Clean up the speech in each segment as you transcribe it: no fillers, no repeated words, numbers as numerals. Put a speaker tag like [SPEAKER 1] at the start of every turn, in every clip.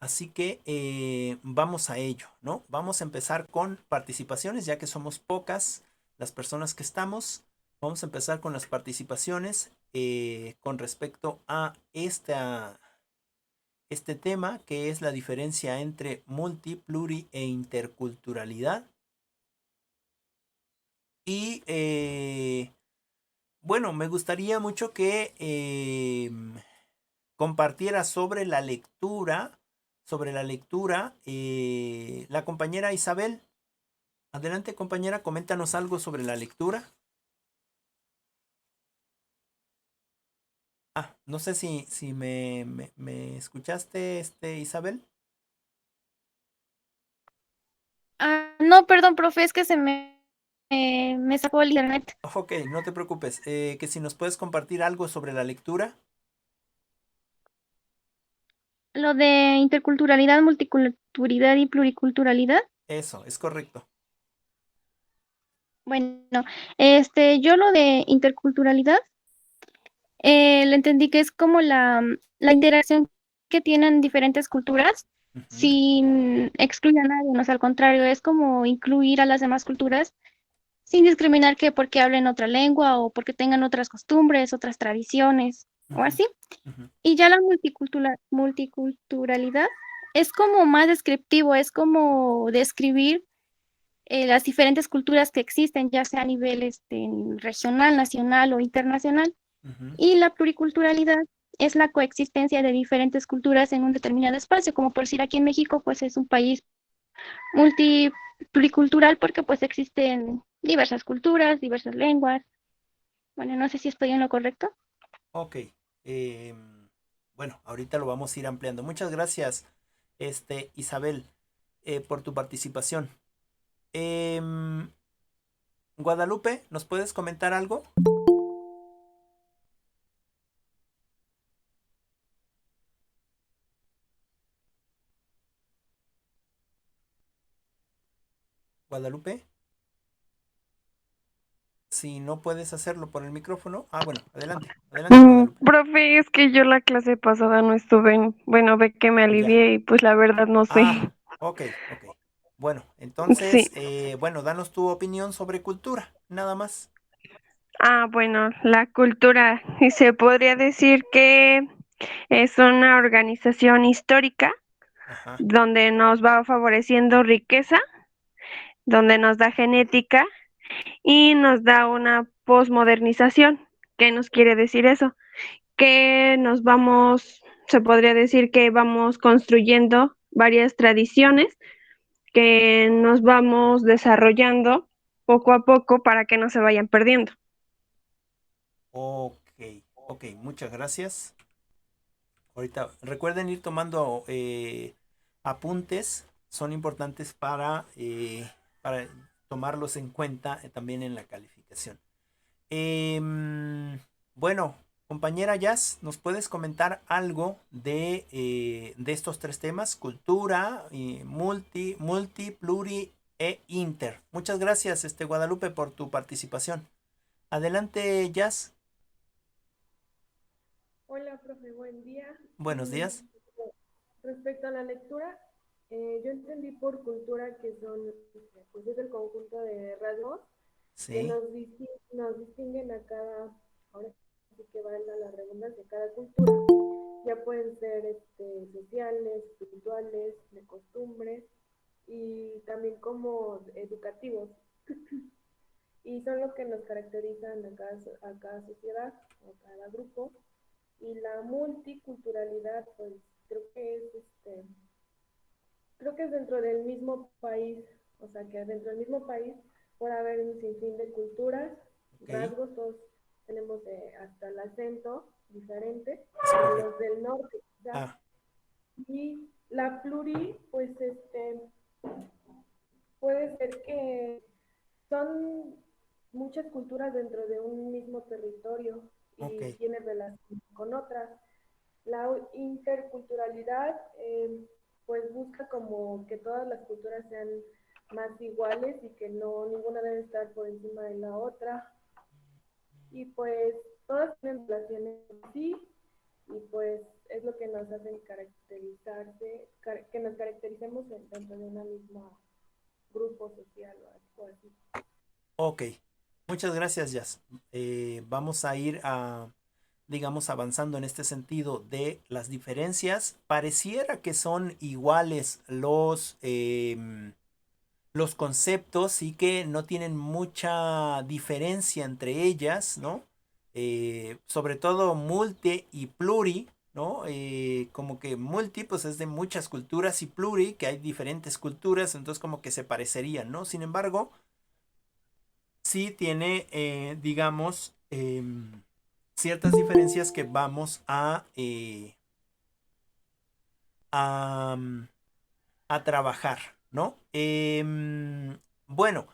[SPEAKER 1] Así que vamos a ello, ¿no? Vamos a empezar con participaciones, ya que somos pocas las personas que estamos. Vamos a empezar con las participaciones con respecto a este tema, que es la diferencia entre multi, pluri e interculturalidad. Y bueno, me gustaría mucho que compartiera sobre la lectura, la compañera Isabel. Adelante, compañera, coméntanos algo sobre la lectura. Ah, no sé si me escuchaste, Isabel.
[SPEAKER 2] Ah, no, perdón, profe, es que me sacó el internet.
[SPEAKER 1] Ok, no te preocupes. Que si nos puedes compartir algo sobre la lectura.
[SPEAKER 2] Lo de interculturalidad, multiculturalidad y pluriculturalidad.
[SPEAKER 1] Eso, es correcto.
[SPEAKER 2] Bueno, yo lo de interculturalidad, le entendí que es como la interacción que tienen diferentes culturas
[SPEAKER 1] Ujú,
[SPEAKER 2] sin excluir a nadie, no, o sea, al contrario, es como incluir a las demás culturas sin discriminar que porque hablen otra lengua o porque tengan otras costumbres, otras tradiciones o
[SPEAKER 1] ujú,
[SPEAKER 2] así.
[SPEAKER 1] ujú.
[SPEAKER 2] Y ya la multiculturalidad es como más descriptivo, es como describir las diferentes culturas que existen, ya sea a nivel regional, nacional o internacional.
[SPEAKER 1] Ujú.
[SPEAKER 2] Y la pluriculturalidad es la coexistencia de diferentes culturas en un determinado espacio, como por decir aquí en México, pues es un país pluricultural porque pues existen diversas culturas, diversas lenguas. Bueno, no sé si estoy en lo correcto.
[SPEAKER 1] Ok. Bueno, ahorita lo vamos a ir ampliando. Muchas gracias, Isabel, por tu participación. Em, Guadalupe, ¿nos puedes comentar algo? Guadalupe, si no puedes hacerlo por el micrófono. Ah, bueno, adelante, adelante, Guadalupe.
[SPEAKER 3] Profe, es que yo la clase pasada no estuve bueno, ve que me
[SPEAKER 1] Ya.
[SPEAKER 3] alivié y pues la verdad no sé.
[SPEAKER 1] Ah, ok, ok. Bueno,
[SPEAKER 3] Sí.
[SPEAKER 1] entonces, bueno, danos tu opinión sobre cultura, nada más.
[SPEAKER 3] Bueno, la cultura, y se podría decir que es una organización histórica
[SPEAKER 1] Ajá.
[SPEAKER 3] donde nos va favoreciendo riqueza, donde nos da genética y nos da una posmodernización. ¿Qué nos quiere decir eso? Que se podría decir que vamos construyendo varias tradiciones que nos vamos desarrollando poco a poco para que no se vayan perdiendo.
[SPEAKER 1] Ok, ok, muchas gracias. Ahorita recuerden ir tomando apuntes, son importantes para tomarlos en cuenta también en la calificación. Bueno, compañera Jazz, ¿nos puedes comentar algo de estos tres temas? Cultura, multi, pluri e inter. Muchas gracias, Guadalupe, por tu participación. Adelante, Jazz.
[SPEAKER 4] Hola, profe, buen día.
[SPEAKER 1] Buenos días.
[SPEAKER 4] Respecto a la lectura, yo entendí por cultura que pues es el conjunto de rasgos que
[SPEAKER 1] Sí,
[SPEAKER 4] nos distinguen a ahora sí que valga la redundancia, cada cultura. Ya pueden ser sociales, espirituales, de costumbres y también como educativos. Y son los que nos caracterizan a cada sociedad o a cada grupo. Y la multiculturalidad, pues creo que es creo que es dentro del mismo país, o sea que dentro del mismo país puede haber un sinfín de culturas,
[SPEAKER 1] ok,
[SPEAKER 4] rasgos, todos tenemos hasta el acento diferente,
[SPEAKER 1] es
[SPEAKER 4] los
[SPEAKER 1] correcto.
[SPEAKER 4] del norte quizás.
[SPEAKER 1] Ah,
[SPEAKER 4] Y la pluri, pues puede ser que son muchas culturas dentro de un mismo territorio
[SPEAKER 1] ok,
[SPEAKER 4] y tiene relación con otras. La interculturalidad pues busca como que todas las culturas sean más iguales y que no ninguna debe estar por encima de la otra y pues todas tienen relaciones sí y pues es lo que nos hace que nos caractericemos dentro de una misma grupo social o así.
[SPEAKER 1] Ok, muchas gracias, Jazz. Vamos a ir digamos, avanzando en este sentido de las diferencias. Pareciera que son iguales los conceptos y que no tienen mucha diferencia entre ellas, ¿no? Sobre todo multi y pluri, ¿no? Como que multi pues es de muchas culturas y pluri que hay diferentes culturas, entonces como que se parecerían, ¿no? Sin embargo, sí tiene, digamos, ciertas diferencias que vamos a, a trabajar, ¿no? Bueno,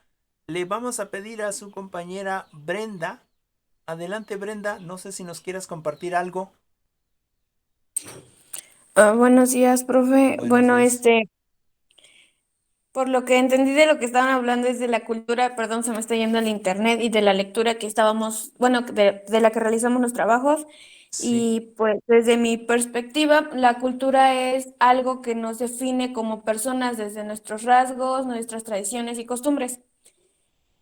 [SPEAKER 1] le vamos a pedir a su compañera Brenda. Adelante, Brenda. No sé si nos quieras compartir algo.
[SPEAKER 5] Buenos días, profe.
[SPEAKER 1] Buenos
[SPEAKER 5] Bueno,
[SPEAKER 1] días.
[SPEAKER 5] por lo que entendí de lo que estaban hablando es de la cultura, perdón, se me está yendo al internet y de la lectura que estábamos, bueno, de la que realizamos los trabajos.
[SPEAKER 1] Sí.
[SPEAKER 5] Y pues desde mi perspectiva, la cultura es algo que nos define como personas desde nuestros rasgos, nuestras tradiciones y costumbres.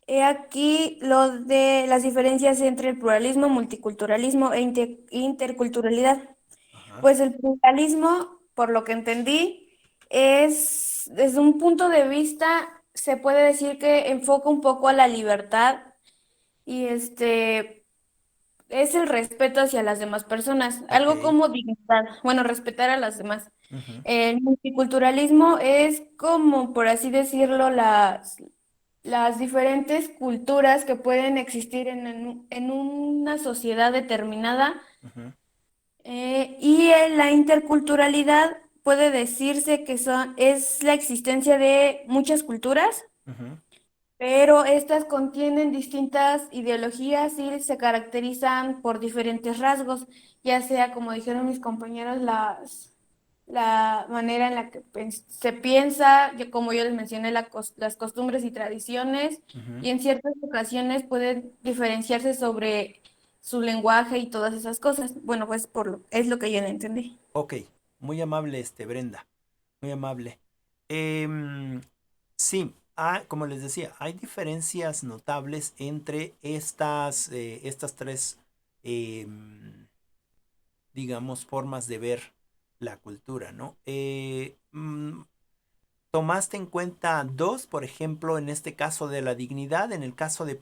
[SPEAKER 5] He aquí lo de las diferencias entre el pluralismo, multiculturalismo e interculturalidad.
[SPEAKER 1] Ajá.
[SPEAKER 5] Pues el pluralismo, por lo que entendí, es desde un punto de vista, se puede decir que enfoca un poco a la libertad y es el respeto hacia las demás personas,
[SPEAKER 1] Ok.
[SPEAKER 5] algo como dignidad, bueno, respetar a las demás.
[SPEAKER 1] Ujú,
[SPEAKER 5] El multiculturalismo es como, por así decirlo, las diferentes culturas que pueden existir en una sociedad determinada
[SPEAKER 1] ujú,
[SPEAKER 5] la interculturalidad puede decirse que es la existencia de muchas culturas,
[SPEAKER 1] ujú,
[SPEAKER 5] pero estas contienen distintas ideologías y se caracterizan por diferentes rasgos, ya sea, como dijeron mis compañeros, la manera en la que se piensa, como yo les mencioné, las costumbres y tradiciones,
[SPEAKER 1] ujú.
[SPEAKER 5] y en ciertas ocasiones pueden diferenciarse sobre su lenguaje y todas esas cosas. Bueno, pues es lo que yo no entendí.
[SPEAKER 1] Ok. Muy amable, Brenda. Muy amable. Em, sí, como les decía, hay diferencias notables entre estas tres, em, digamos, formas de ver la cultura, ¿no? Tomaste en cuenta dos, por ejemplo, en este caso de la dignidad, en el caso de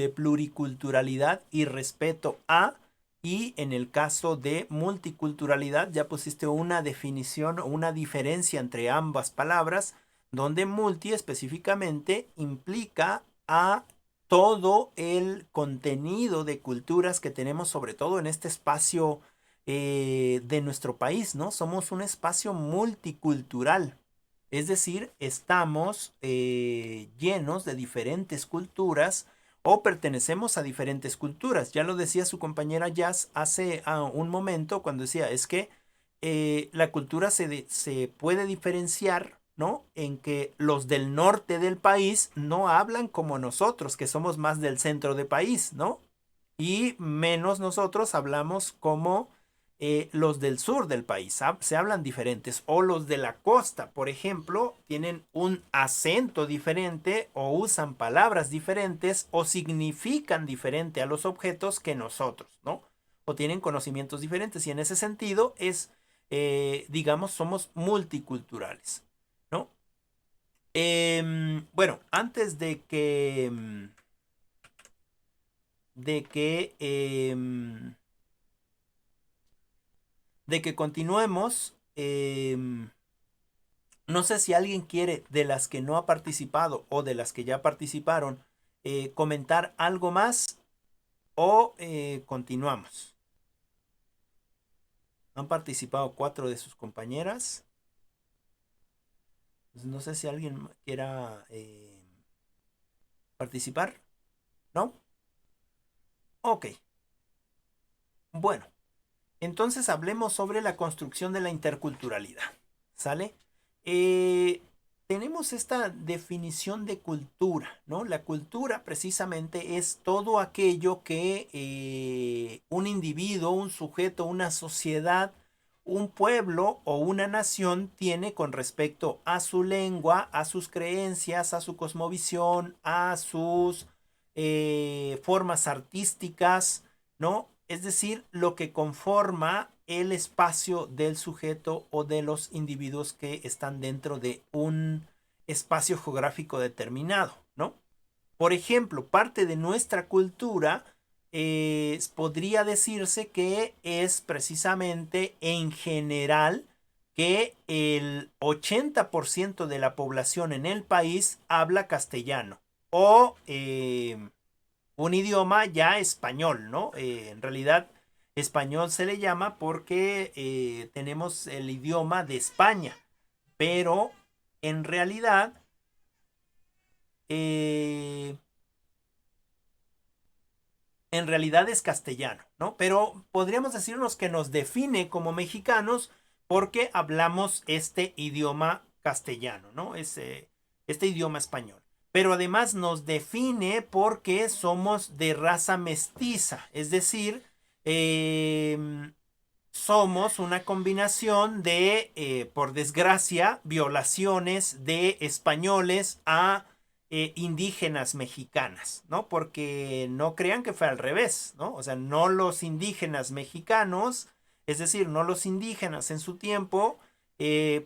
[SPEAKER 1] pluriculturalidad y respeto a, y en el caso de multiculturalidad ya pusiste una definición o una diferencia entre ambas palabras, donde multi específicamente implica a todo el contenido de culturas que tenemos, sobre todo en este espacio de nuestro país, ¿no? Somos un espacio multicultural. Es decir, estamos llenos de diferentes culturas o pertenecemos a diferentes culturas. Ya lo decía su compañera Jazz hace un momento cuando decía, es que la cultura se puede diferenciar, ¿no? En que los del norte del país no hablan como nosotros, que somos más del centro del país, ¿no? Y menos nosotros hablamos como los del sur del país, se hablan diferentes, o los de la costa, por ejemplo, tienen un acento diferente o usan palabras diferentes o significan diferente a los objetos que nosotros, ¿no? O tienen conocimientos diferentes y en ese sentido digamos, somos multiculturales, ¿no? Bueno, antes de que continuemos, no sé si alguien quiere, de las que no ha participado o de las que ya participaron, comentar algo más o continuamos. Han participado 4 de sus compañeras. Pues no sé si alguien quiera participar. ¿No? Ok. Bueno, entonces hablemos sobre la construcción de la interculturalidad. ¿Sale? tenemos esta definición de cultura, ¿no? La cultura precisamente es todo aquello que un individuo, un sujeto, una sociedad, un pueblo o una nación tiene con respecto a su lengua, a sus creencias, a su cosmovisión, a sus formas artísticas, ¿no? Es decir, lo que conforma el espacio del sujeto o de los individuos que están dentro de un espacio geográfico determinado, ¿no? Por ejemplo, parte de nuestra cultura podría decirse que es precisamente en general que el 80% de la población en el país habla castellano o un idioma ya español, ¿no? En realidad, español se le llama porque tenemos el idioma de España, pero en realidad, eh, es castellano, ¿no? Pero podríamos decirnos que nos define como mexicanos porque hablamos este idioma castellano, ¿no? Este idioma español. Pero además nos define porque somos de raza mestiza, es decir, somos una combinación de, por desgracia, violaciones de españoles a indígenas mexicanas, ¿no? Porque no crean que fue al revés, ¿no? O sea, no los indígenas mexicanos, es decir, no los indígenas en su tiempo,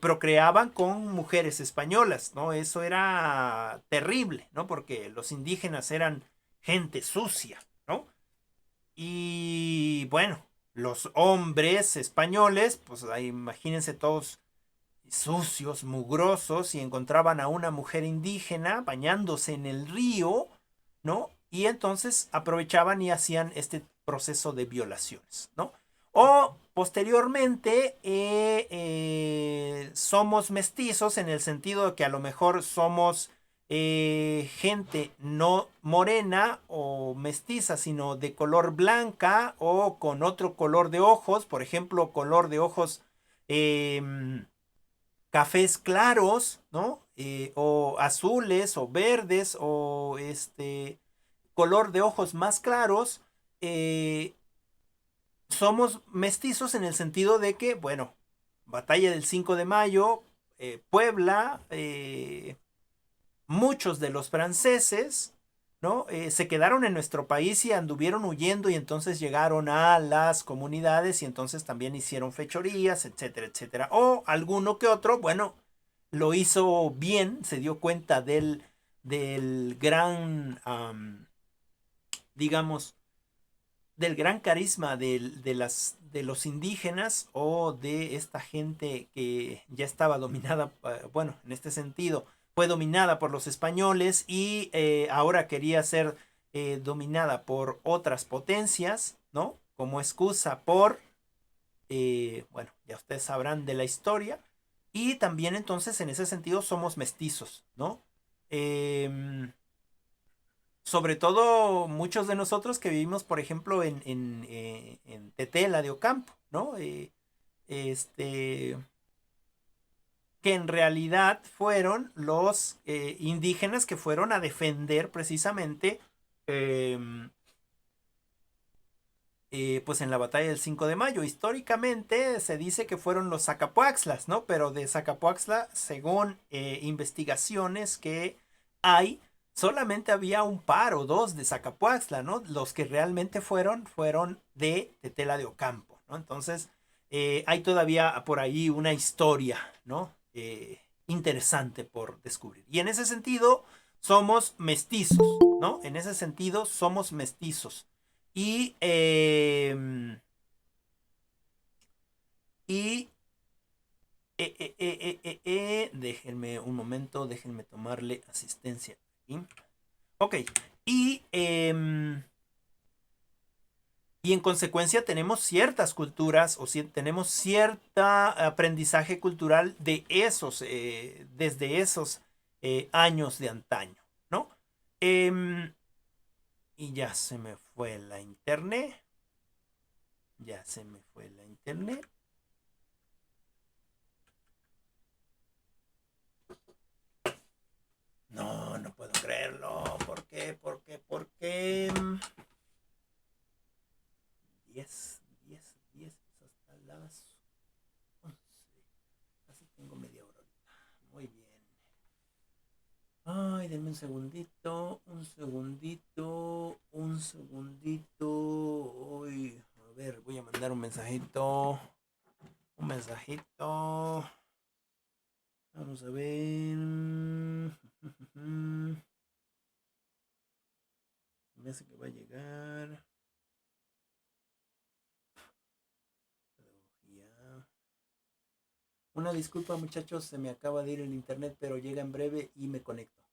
[SPEAKER 1] procreaban con mujeres españolas, ¿no? Eso era terrible, ¿no? Porque los indígenas eran gente sucia, ¿no? Y bueno, los hombres españoles, pues ahí imagínense todos sucios, mugrosos, y encontraban a una mujer indígena bañándose en el río, ¿no? Y entonces aprovechaban y hacían este proceso de violaciones, ¿no? O posteriormente somos mestizos en el sentido de que a lo mejor somos gente no morena o mestiza, sino de color blanca o con otro color de ojos, por ejemplo, color de ojos cafés claros, ¿no? O azules o verdes o color de ojos más claros. Somos mestizos en el sentido de que, bueno, batalla del 5 de mayo, Puebla, muchos de los franceses, ¿no? Se quedaron en nuestro país y anduvieron huyendo y entonces llegaron a las comunidades y entonces también hicieron fechorías, etcétera, etcétera. O alguno que otro, bueno, lo hizo bien, se dio cuenta del gran, digamos, del gran carisma de los indígenas o de esta gente que ya estaba dominada, bueno, en este sentido, fue dominada por los españoles y ahora quería ser dominada por otras potencias, ¿no? Como excusa por, bueno, ya ustedes sabrán de la historia. Y también entonces en ese sentido somos mestizos, ¿no? Sobre todo muchos de nosotros que vivimos, por ejemplo, en Tetela de Ocampo, ¿no? Este, que en realidad fueron los indígenas que fueron a defender precisamente, em, pues en la batalla del 5 de mayo. Históricamente se dice que fueron los Zacapuaxtlas, ¿no? Pero de Zacapuaxtla, según investigaciones que hay, solamente había un par o dos de Zacapuaxtla, ¿no? Los que realmente fueron de Tetela de Ocampo, ¿no? Entonces, hay todavía por ahí una historia, ¿no? Interesante por descubrir. Y en ese sentido, somos mestizos, ¿no? En ese sentido, somos mestizos. Y, y déjenme un momento, déjenme tomarle asistencia aquí. Ok, y, y en consecuencia tenemos ciertas culturas o tenemos cierta aprendizaje cultural de esos, desde esos años de antaño, ¿no? Y ya se me fue la internet. Ya se me fue la internet. ¿Por qué? 10, pues hasta las 11. Así tengo media hora ahorita. Muy bien. Ay, denme un segundito. Uy, a ver, voy a mandar un mensajito. Vamos a ver. Me hace que va a llegar. Pedagogía. Una disculpa, muchachos, se me acaba de ir el internet, pero llega en breve y me conecto.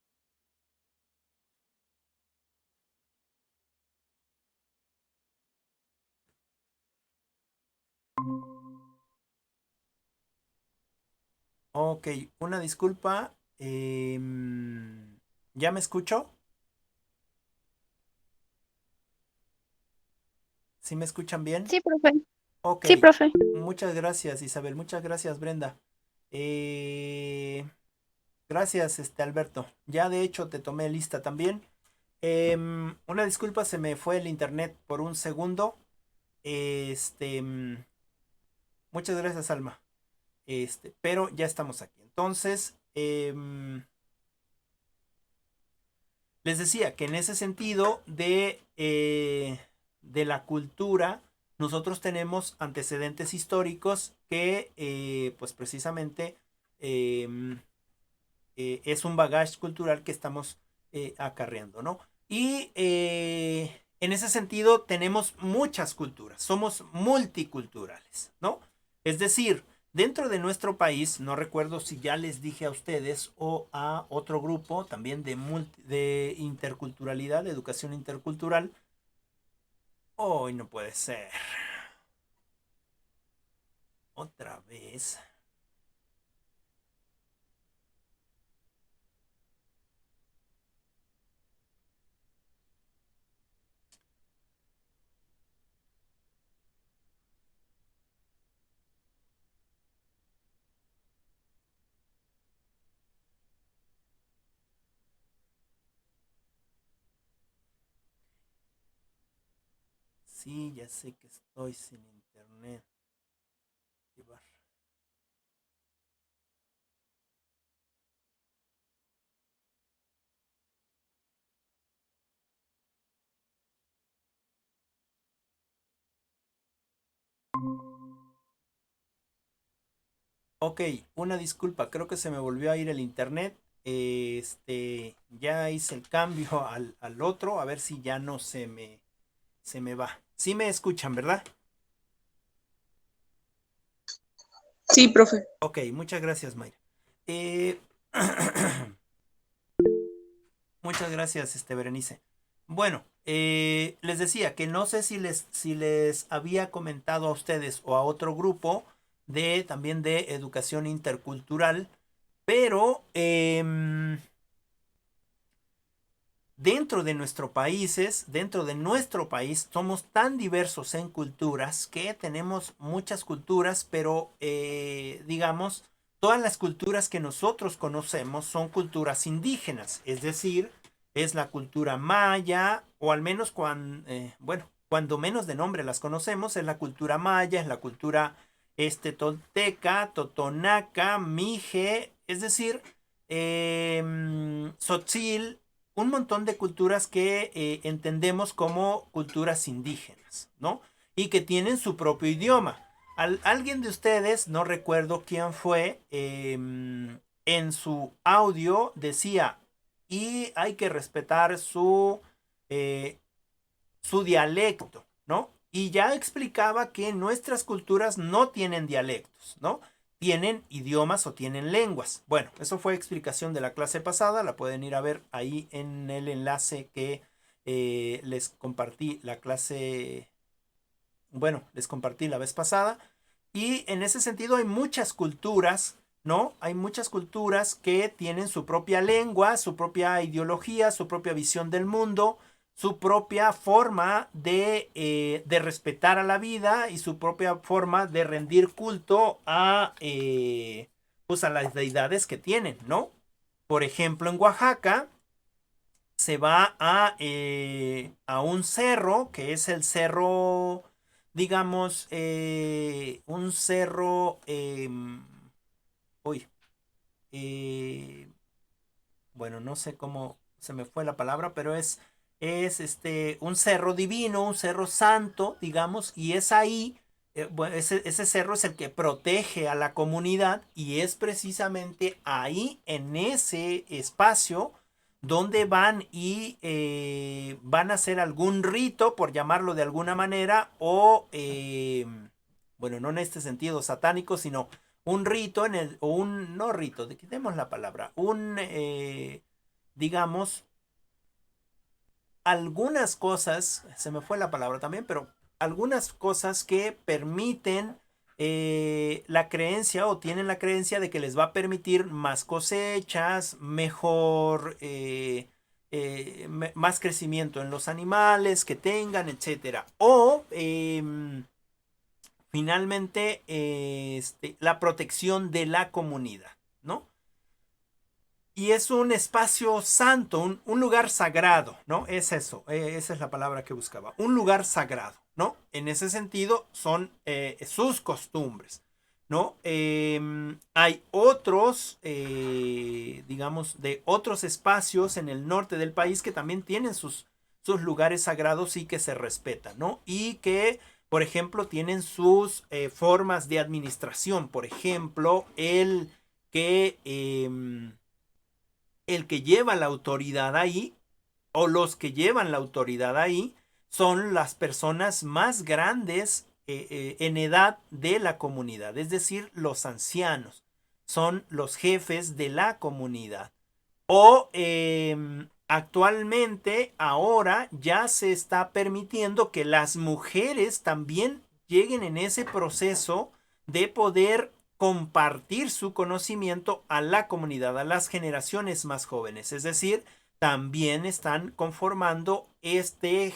[SPEAKER 1] Ok, una disculpa. ¿Ya me escucho? ¿Sí me escuchan bien?
[SPEAKER 2] Sí, profe.
[SPEAKER 1] Ok,
[SPEAKER 2] Sí, profe.
[SPEAKER 1] muchas gracias, Isabel. Muchas gracias, Brenda. Gracias, Alberto. Ya de hecho te tomé lista también. Una disculpa, se me fue el internet por un segundo. Este, mm, Muchas gracias, Alma. Pero ya estamos aquí. Entonces, les decía que en ese sentido de la cultura, nosotros tenemos antecedentes históricos que, pues precisamente, em, es un bagaje cultural que estamos acarreando, ¿no? Y en ese sentido tenemos muchas culturas, somos multiculturales, ¿no? Es decir, dentro de nuestro país, no recuerdo si ya les dije a ustedes o a otro grupo también de interculturalidad, de educación intercultural. Hoy no puede ser. Otra vez. Sí, ya sé que estoy sin internet. Ok, una disculpa, creo que se me volvió a ir el internet. Ya hice el cambio al otro, a ver si ya no se me va. Sí me escuchan, ¿verdad?
[SPEAKER 6] Sí, profe.
[SPEAKER 1] Ok, muchas gracias, Mayra. Eh, Muchas gracias, Berenice. Bueno, les decía que no sé si les había comentado a ustedes o a otro grupo también de educación intercultural, pero dentro de nuestro país, somos tan diversos en culturas que tenemos muchas culturas, pero digamos, todas las culturas que nosotros conocemos son culturas indígenas, es decir, es la cultura maya, o al menos cuando menos de nombre las conocemos, es la cultura maya, es la cultura tolteca, totonaca, mije, es decir, tzotzil, un montón de culturas que entendemos como culturas indígenas, ¿no? Y que tienen su propio idioma. Alguien de ustedes, no recuerdo quién fue, en su audio decía, y hay que respetar eh, su dialecto, ¿no? Y ya explicaba que nuestras culturas no tienen dialectos, ¿no? Tienen idiomas o tienen lenguas. Bueno, eso fue explicación de la clase pasada, la pueden ir a ver ahí en el enlace que les compartí les compartí la vez pasada. Y en ese sentido hay muchas culturas, ¿no? Hay muchas culturas que tienen su propia lengua, su propia ideología, su propia visión del mundo, su propia forma de respetar a la vida y su propia forma de rendir culto pues a las deidades que tienen, ¿no? Por ejemplo, en Oaxaca se va a un cerro, que es el cerro, digamos, un cerro, uy, eh, bueno, no sé cómo se me fue la palabra, pero es un cerro divino, un cerro santo, digamos, y es ahí, bueno, ese cerro es el que protege a la comunidad y es precisamente ahí, en ese espacio, donde van y van a hacer algún rito, por llamarlo de alguna manera, o, bueno, no en este sentido satánico, sino un rito o un, no rito, quitemos la palabra, digamos, algunas cosas, se me fue la palabra también, pero algunas cosas que permiten la creencia o tienen la creencia de que les va a permitir más cosechas, mejor, más crecimiento en los animales que tengan, etcétera. O finalmente la protección de la comunidad, ¿no? Y es un espacio santo, un lugar sagrado, ¿no? Es eso, esa es la palabra que buscaba, un lugar sagrado, ¿no? En ese sentido son sus costumbres, ¿no? Hay otros, digamos, de otros espacios en el norte del país que también tienen sus lugares sagrados y que se respetan, ¿no? Y que, por ejemplo, tienen sus formas de administración, por ejemplo, que... el que lleva la autoridad ahí, o los que llevan la autoridad ahí, son las personas más grandes en edad de la comunidad, es decir, los ancianos, son los jefes de la comunidad. O actualmente, ahora ya se está permitiendo que las mujeres también lleguen en ese proceso de poder compartir su conocimiento a la comunidad, a las generaciones más jóvenes. Es decir, también están conformando este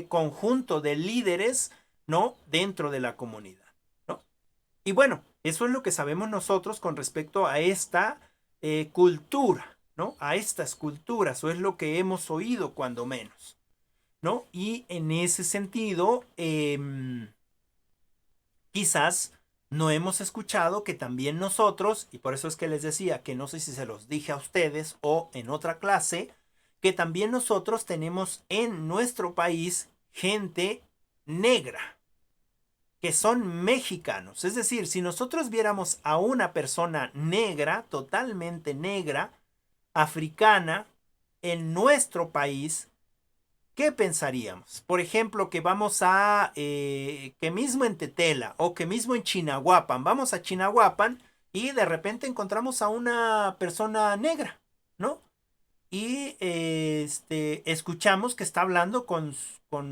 [SPEAKER 1] conjunto de líderes, ¿no? Dentro de la comunidad, ¿no? Y bueno, eso es lo que sabemos nosotros con respecto a esta cultura, ¿no? A estas culturas, o es lo que hemos oído cuando menos, ¿no? Y en ese sentido, quizás no hemos escuchado que también nosotros, y por eso es que les decía que no sé si se los dije a ustedes o en otra clase, que también nosotros tenemos en nuestro país gente negra, que son mexicanos. Es decir, si nosotros viéramos a una persona negra, totalmente negra, africana, en nuestro país, ¿qué pensaríamos? Por ejemplo, que vamos que mismo en Tetela o que mismo en Chinahuapan, vamos a Chinahuapan y de repente encontramos a una persona negra, ¿no? Y escuchamos que está hablando con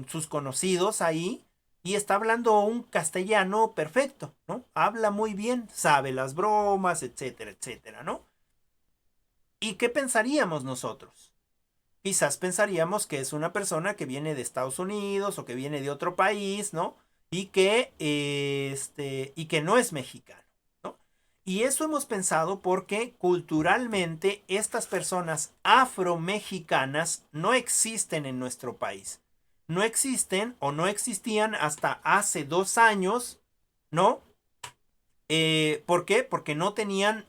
[SPEAKER 1] sus conocidos ahí y está hablando un castellano perfecto, ¿no? Habla muy bien, sabe las bromas, etcétera, etcétera, ¿no? ¿Y qué pensaríamos nosotros? Quizás pensaríamos que es una persona que viene de Estados Unidos o que viene de otro país, ¿no? Y que no es mexicano, ¿no? Y eso hemos pensado porque culturalmente estas personas afromexicanas no existen en nuestro país. No existen o no existían hasta hace 2 años, ¿no? ¿Por qué? Porque no tenían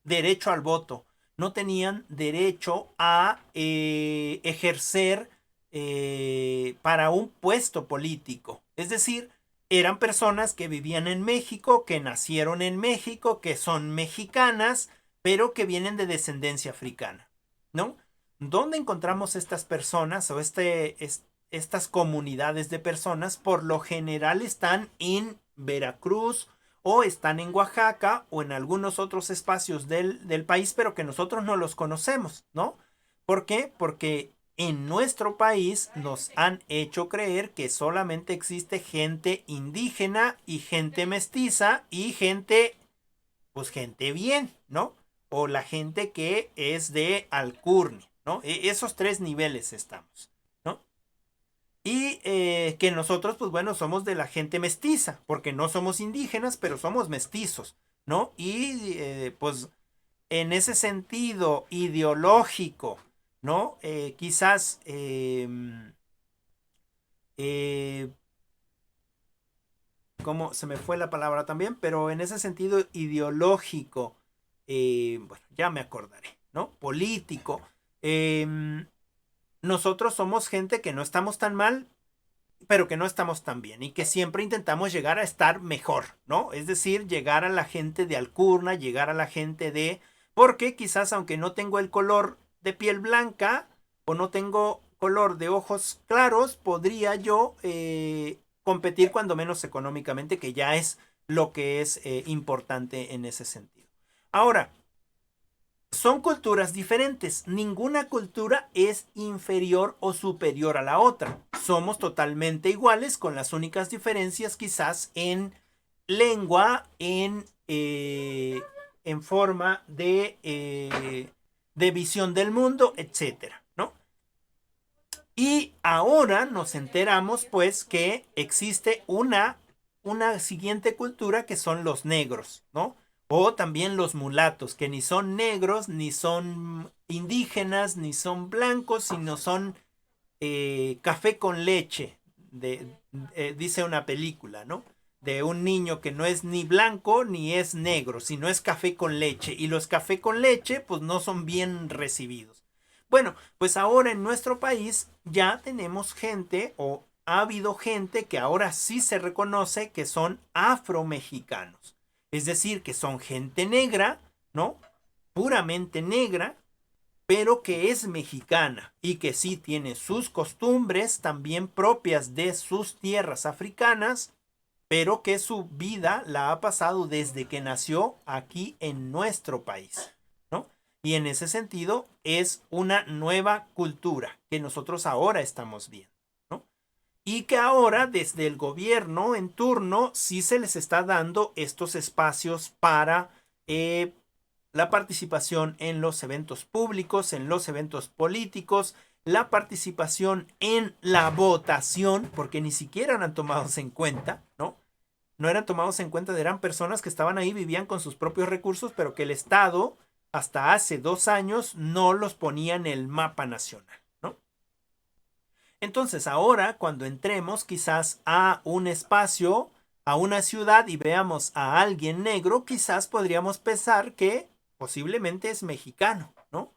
[SPEAKER 1] derecho al voto, no tenían derecho a ejercer para un puesto político. Es decir, eran personas que vivían en México, que nacieron en México, que son mexicanas, pero que vienen de descendencia africana, ¿no? ¿Dónde encontramos estas personas o estas comunidades de personas? Por lo general están en Veracruz, o están en Oaxaca o en algunos otros espacios del país, pero que nosotros no los conocemos, ¿no? ¿Por qué? Porque en nuestro país nos han hecho creer que solamente existe gente indígena y gente mestiza y gente, pues gente bien, ¿no? O la gente que es de alcurnia, ¿no? Esos 3 niveles estamos. Y que nosotros, pues bueno, somos de la gente mestiza, porque no somos indígenas, pero somos mestizos, ¿no? Y pues en ese sentido ideológico, ¿no? Quizás como se me fue la palabra también, pero en ese sentido ideológico, bueno, ya me acordaré, ¿no? Político. Nosotros somos gente que no estamos tan mal, pero que no estamos tan bien y que siempre intentamos llegar a estar mejor, ¿no? Es decir, llegar a la gente de alcurnia, llegar a la gente de... Porque quizás aunque no tengo el color de piel blanca o no tengo color de ojos claros, podría yo competir cuando menos económicamente, que ya es lo que es importante en ese sentido. Ahora, son culturas diferentes. Ninguna cultura es inferior o superior a la otra. Somos totalmente iguales, con las únicas diferencias quizás en lengua, en forma de visión del mundo, etcétera, ¿no? Y ahora nos enteramos pues que existe una siguiente cultura que son los negros, ¿no? O también los mulatos, que ni son negros, ni son indígenas, ni son blancos, sino son café con leche, dice una película, ¿no? De un niño que no es ni blanco ni es negro, sino es café con leche. Y los café con leche pues no son bien recibidos. Bueno, pues ahora en nuestro país ya tenemos gente o ha habido gente que ahora sí se reconoce que son afromexicanos. Es decir, que son gente negra, ¿no? Puramente negra, pero que es mexicana y que sí tiene sus costumbres también propias de sus tierras africanas, pero que su vida la ha pasado desde que nació aquí en nuestro país, ¿no? Y en ese sentido es una nueva cultura que nosotros ahora estamos viendo, ¿no? Y que ahora desde el gobierno en turno sí se les está dando estos espacios para la participación en los eventos públicos, en los eventos políticos, la participación en la votación, porque ni siquiera eran tomados en cuenta, ¿no? No eran tomados en cuenta, eran personas que estaban ahí, vivían con sus propios recursos, pero que el Estado hasta hace 2 años no los ponía en el mapa nacional, ¿no? Entonces ahora cuando entremos quizás a un espacio, a una ciudad y veamos a alguien negro, quizás podríamos pensar que posiblemente es mexicano, ¿no?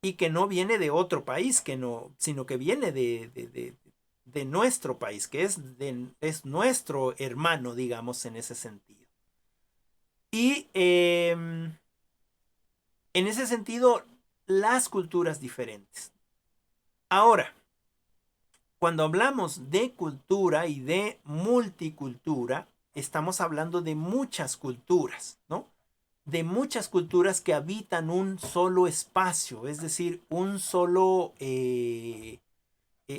[SPEAKER 1] Y que no viene de otro país, que no, sino que viene de nuestro país, que es nuestro hermano, digamos, en ese sentido. Y en ese sentido, las culturas diferentes. Ahora, cuando hablamos de cultura y de multicultura, estamos hablando de muchas culturas, ¿no? De muchas culturas que habitan un solo espacio, es decir, un solo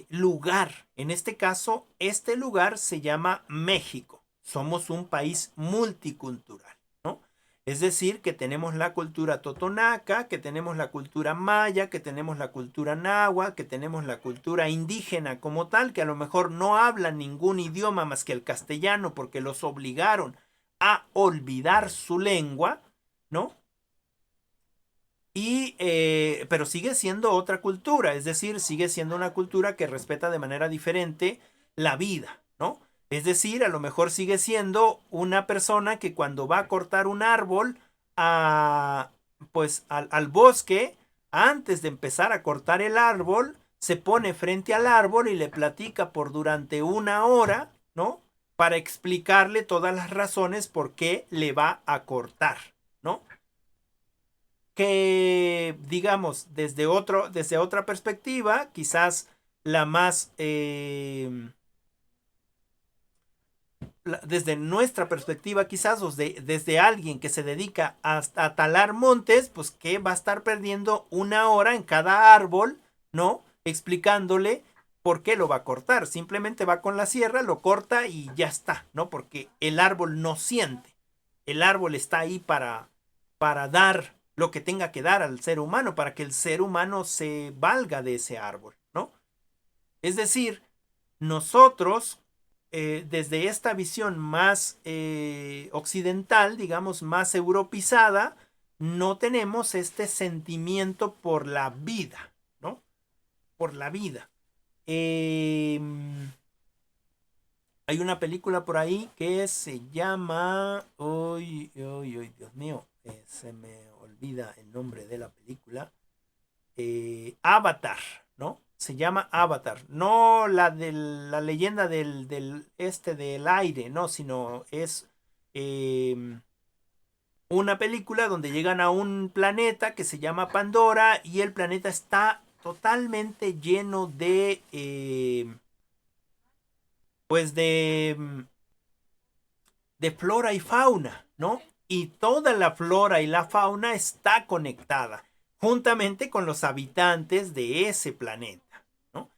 [SPEAKER 1] lugar. En este caso, este lugar se llama México. Somos un país multicultural, ¿no? Es decir, que tenemos la cultura totonaca, que tenemos la cultura maya, que tenemos la cultura náhuatl, que tenemos la cultura indígena como tal, que a lo mejor no hablan ningún idioma más que el castellano porque los obligaron a olvidar su lengua, ¿no? Pero sigue siendo otra cultura, es decir, sigue siendo una cultura que respeta de manera diferente la vida, ¿no? Es decir, a lo mejor sigue siendo una persona que cuando va a cortar un árbol pues al bosque, antes de empezar a cortar el árbol, se pone frente al árbol y le platica por durante 1 hora, ¿no? Para explicarle todas las razones por qué le va a cortar, ¿no? Que digamos desde otra perspectiva, quizás la más desde nuestra perspectiva, quizás desde alguien que se dedica a talar montes, pues que va a estar perdiendo 1 hora en cada árbol, ¿no? Explicándole por qué lo va a cortar. Simplemente va con la sierra, lo corta y ya está, ¿no? Porque el árbol no siente. El árbol está ahí para dar lo que tenga que dar al ser humano, para que el ser humano se valga de ese árbol, ¿no? Es decir, nosotros, desde esta visión más occidental, digamos, más europeizada, no tenemos este sentimiento por la vida, por la vida. Hay una película por ahí que se llama... Uy, Dios mío, se me olvida el nombre de la película. Avatar, ¿no? Se llama Avatar. No la de la leyenda del aire, no, sino es una película donde llegan a un planeta que se llama Pandora y el planeta está totalmente lleno de... pues de flora y fauna, ¿no? Y toda la flora y la fauna está conectada juntamente con los habitantes de ese planeta, ¿no?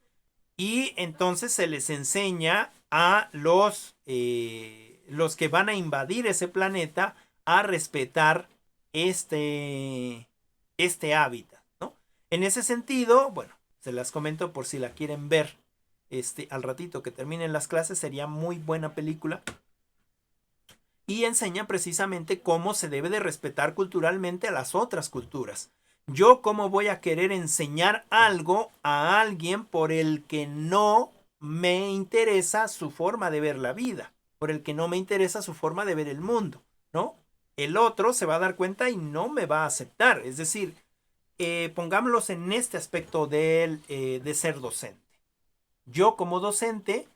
[SPEAKER 1] Y entonces se les enseña a los que van a invadir ese planeta a respetar este hábitat, ¿no? En ese sentido, bueno, se las comento por si la quieren ver al ratito que terminen las clases, sería muy buena película. Y enseña precisamente cómo se debe de respetar culturalmente a las otras culturas. Yo cómo voy a querer enseñar algo a alguien por el que no me interesa su forma de ver la vida, por el que no me interesa su forma de ver el mundo, ¿no? El otro se va a dar cuenta y no me va a aceptar. Es decir, pongámoslos en este aspecto de ser docente. Yo como docente,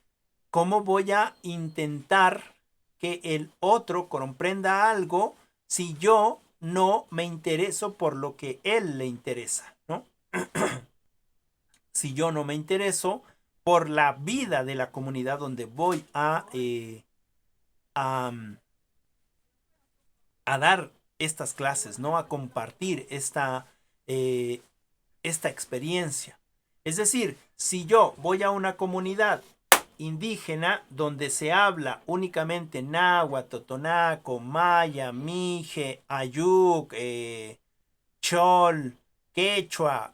[SPEAKER 1] ¿cómo voy a intentar que el otro comprenda algo si yo no me intereso por lo que él le interesa, ¿no? Si yo no me intereso por la vida de la comunidad donde voy a dar estas clases, ¿no? A compartir esta experiencia. Es decir, si yo voy a una comunidad indígena donde se habla únicamente náhuatl, totonaco, maya, mije, ayuk, chol, quechua,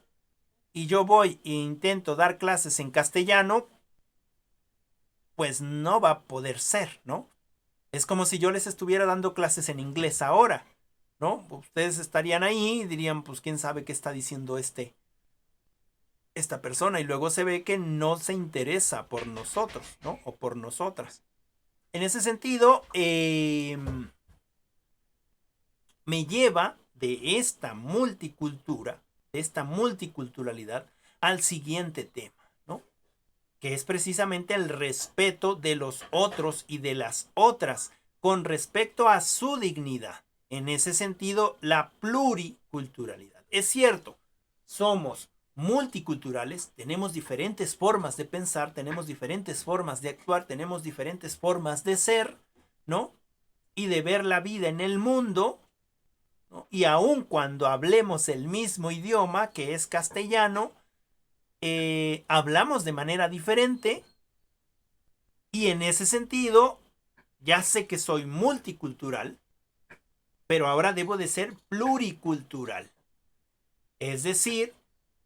[SPEAKER 1] y yo voy e intento dar clases en castellano, pues no va a poder ser, ¿no? Es como si yo les estuviera dando clases en inglés ahora, ¿no? Ustedes estarían ahí y dirían, pues quién sabe qué está diciendo esta persona, y luego se ve que no se interesa por nosotros, ¿no? O por nosotras. En ese sentido, me lleva de esta multicultura, de esta multiculturalidad, al siguiente tema, ¿no? Que es precisamente el respeto de los otros y de las otras con respecto a su dignidad. En ese sentido, la pluriculturalidad. Es cierto, somos multiculturales, tenemos diferentes formas de pensar, tenemos diferentes formas de actuar, tenemos diferentes formas de ser, ¿no? Y de ver la vida en el mundo, ¿no? Y aun cuando hablemos el mismo idioma, que es castellano, hablamos de manera diferente, y en ese sentido, ya sé que soy multicultural, pero ahora debo de ser pluricultural. Es decir,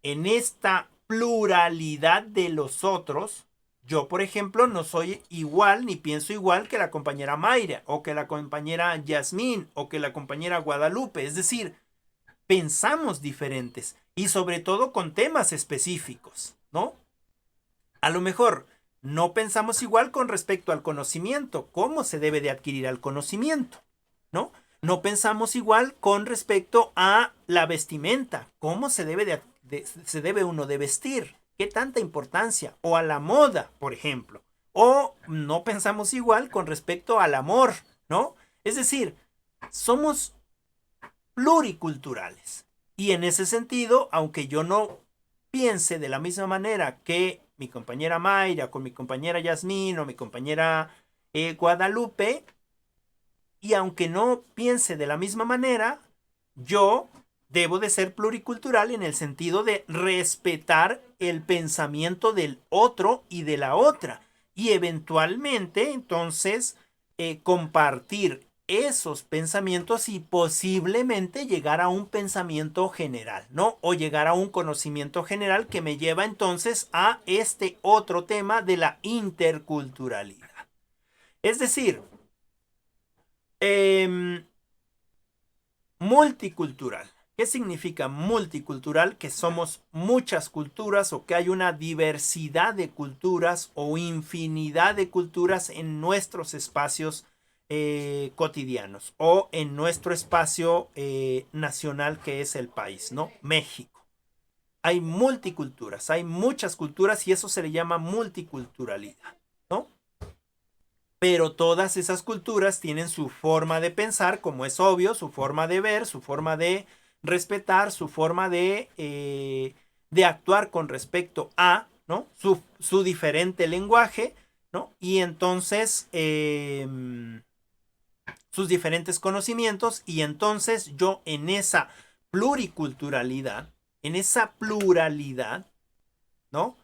[SPEAKER 1] en esta pluralidad de los otros, yo, por ejemplo, no soy igual ni pienso igual que la compañera Mayra, o que la compañera Yasmín, o que la compañera Guadalupe. Es decir, pensamos diferentes y sobre todo con temas específicos, ¿no? A lo mejor no pensamos igual con respecto al conocimiento, cómo se debe de adquirir el conocimiento, ¿no? No pensamos igual con respecto a la vestimenta, cómo se debe uno de vestir, qué tanta importancia, o a la moda, por ejemplo, o no pensamos igual con respecto al amor, ¿no? Es decir, somos pluriculturales, y en ese sentido, aunque yo no piense de la misma manera que mi compañera Mayra, con mi compañera Yasmín o mi compañera Guadalupe, y aunque no piense de la misma manera, yo debo de ser pluricultural en el sentido de respetar el pensamiento del otro y de la otra. Y eventualmente, entonces, compartir esos pensamientos y posiblemente llegar a un pensamiento general, ¿no? O llegar a un conocimiento general que me lleva entonces a este otro tema de la interculturalidad. Es decir, multicultural. ¿Qué significa multicultural? Que somos muchas culturas o que hay una diversidad de culturas o infinidad de culturas en nuestros espacios cotidianos o en nuestro espacio nacional que es el país, ¿no? México. Hay multiculturas, hay muchas culturas y eso se le llama multiculturalidad, ¿no? Pero todas esas culturas tienen su forma de pensar, como es obvio, su forma de ver, su forma de respetar, su forma de actuar con respecto a, ¿no? Su diferente lenguaje, ¿no? Y entonces sus diferentes conocimientos, y entonces yo en esa pluriculturalidad, en esa pluralidad, ¿no?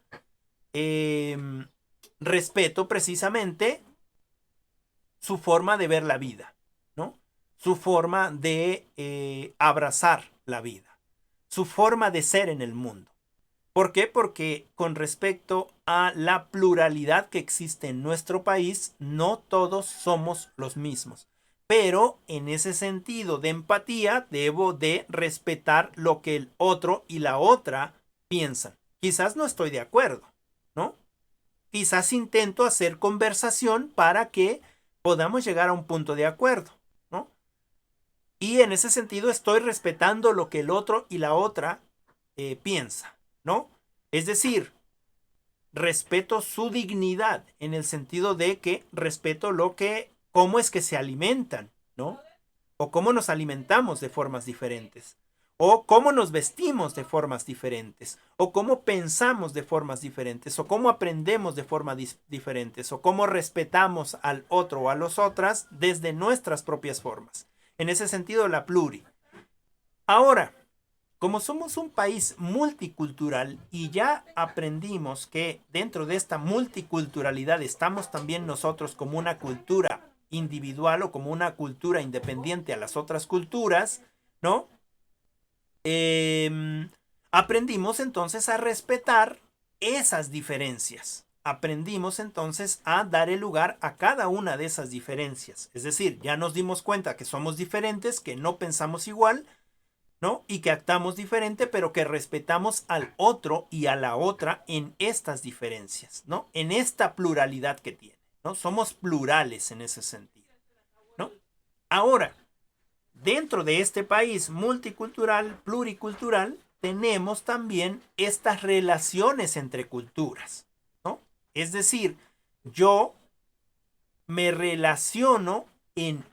[SPEAKER 1] Respeto precisamente su forma de ver la vida, ¿no? Su forma de abrazar la vida, su forma de ser en el mundo. ¿Por qué? Porque con respecto a la pluralidad que existe en nuestro país, no todos somos los mismos. Pero en ese sentido de empatía, debo de respetar lo que el otro y la otra piensan. Quizás no estoy de acuerdo, ¿no? Quizás intento hacer conversación para que podamos llegar a un punto de acuerdo, ¿no? Y en ese sentido estoy respetando lo que el otro y la otra piensa, ¿no? Es decir, respeto su dignidad en el sentido de que respeto cómo es que se alimentan, ¿no? O cómo nos alimentamos de formas diferentes. O cómo nos vestimos de formas diferentes. O cómo pensamos de formas diferentes. O cómo aprendemos de formas diferentes. O cómo respetamos al otro o a las otras desde nuestras propias formas. En ese sentido, la pluri. Ahora, como somos un país multicultural y ya aprendimos que dentro de esta multiculturalidad estamos también nosotros como una cultura individual o como una cultura independiente a las otras culturas, ¿no? Aprendimos entonces a respetar esas diferencias. Aprendimos entonces a dar el lugar a cada una de esas diferencias. Es decir, ya nos dimos cuenta que somos diferentes, que no pensamos igual, ¿no? Y que actuamos diferente, pero que respetamos al otro y a la otra en estas diferencias, ¿no? En esta pluralidad que tiene, ¿no? Somos plurales en ese sentido, ¿no? Ahora, dentro de este país multicultural, pluricultural, tenemos también estas relaciones entre culturas, ¿no? Es decir, yo me relaciono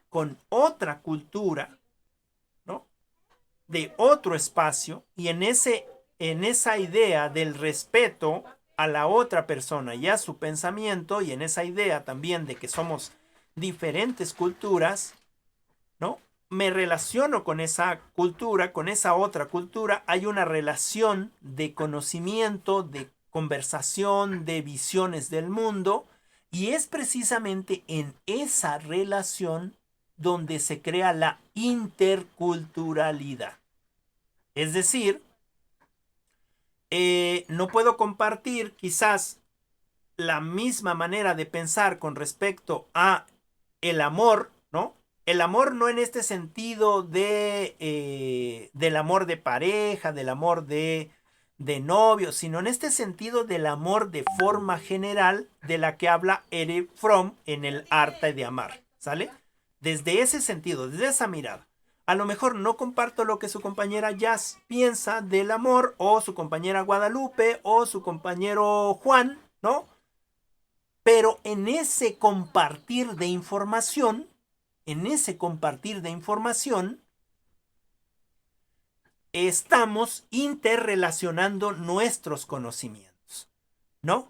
[SPEAKER 1] con otra cultura, ¿no? De otro espacio, y en esa idea del respeto a la otra persona y a su pensamiento, y en esa idea también de que somos diferentes culturas, ¿no? Me relaciono con esa cultura, con esa otra cultura, hay una relación de conocimiento, de conversación, de visiones del mundo, y es precisamente en esa relación donde se crea la interculturalidad. Es decir, no puedo compartir quizás la misma manera de pensar con respecto a el amor, ¿no? El amor no en este sentido del amor de pareja, del amor de novio, sino en este sentido del amor de forma general de la que habla Erich Fromm en el arte de amar, ¿sale? Desde ese sentido, desde esa mirada. A lo mejor no comparto lo que su compañera Jazz piensa del amor, o su compañera Guadalupe, o su compañero Juan, ¿no? Pero en ese compartir de información, estamos interrelacionando nuestros conocimientos, ¿no?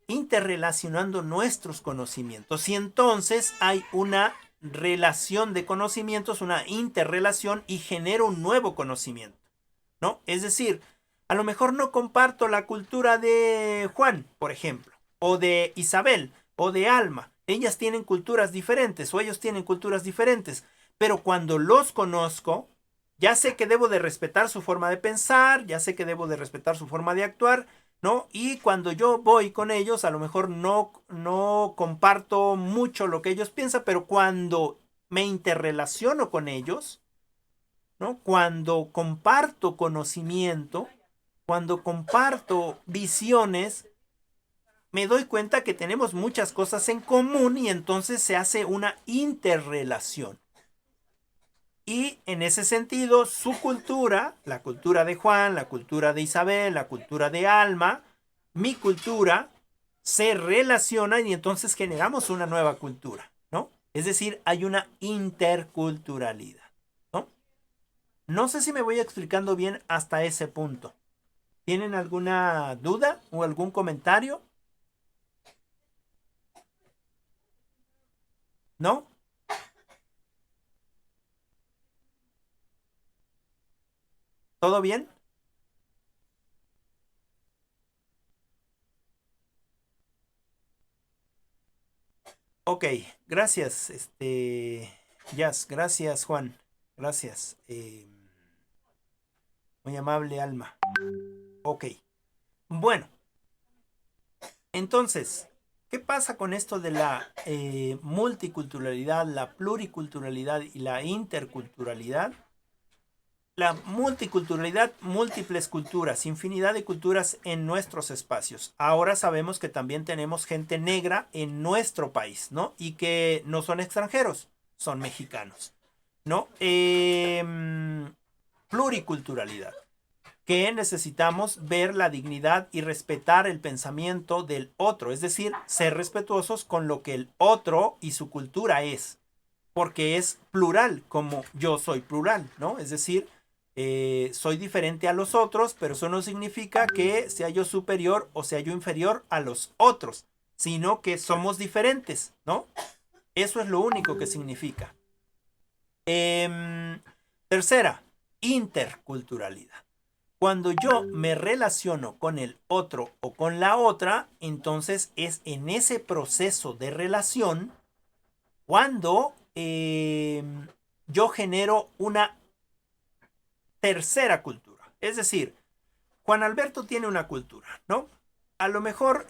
[SPEAKER 1] Interrelacionando nuestros conocimientos. Y entonces hay una relación de conocimientos, una interrelación, y genera un nuevo conocimiento, ¿no? Es decir, a lo mejor no comparto la cultura de Juan, por ejemplo, o de Isabel, o de Alma. Ellas tienen culturas diferentes, o ellos tienen culturas diferentes, pero cuando los conozco, ya sé que debo de respetar su forma de pensar, ya sé que debo de respetar su forma de actuar, ¿no? Y cuando yo voy con ellos, a lo mejor no comparto mucho lo que ellos piensan, pero cuando me interrelaciono con ellos, ¿no? Cuando comparto conocimiento, cuando comparto visiones, me doy cuenta que tenemos muchas cosas en común y entonces se hace una interrelación. Y en ese sentido, su cultura, la cultura de Juan, la cultura de Isabel, la cultura de Alma, mi cultura, se relacionan y entonces generamos una nueva cultura, ¿no? Es decir, hay una interculturalidad, ¿no? No sé si me voy explicando bien hasta ese punto. ¿Tienen alguna duda o algún comentario? ¿No? ¿Todo bien? Ok, gracias, Jazz, gracias, Juan, gracias. Muy amable, Alma. Ok, bueno, entonces, ¿qué pasa con esto de la multiculturalidad, la pluriculturalidad y la interculturalidad? La multiculturalidad, múltiples culturas, infinidad de culturas en nuestros espacios. Ahora sabemos que también tenemos gente negra en nuestro país, ¿no? Y que no son extranjeros, son mexicanos, ¿no? Pluriculturalidad, que necesitamos ver la dignidad y respetar el pensamiento del otro, es decir, ser respetuosos con lo que el otro y su cultura es, porque es plural, como yo soy plural, ¿no? Es decir, soy diferente a los otros, pero eso no significa que sea yo superior o sea yo inferior a los otros, sino que somos diferentes, ¿no? Eso es lo único que significa. Tercera, interculturalidad. Cuando yo me relaciono con el otro o con la otra, entonces es en ese proceso de relación cuando yo genero una tercera cultura. Es decir, Juan Alberto tiene una cultura, ¿no? A lo mejor,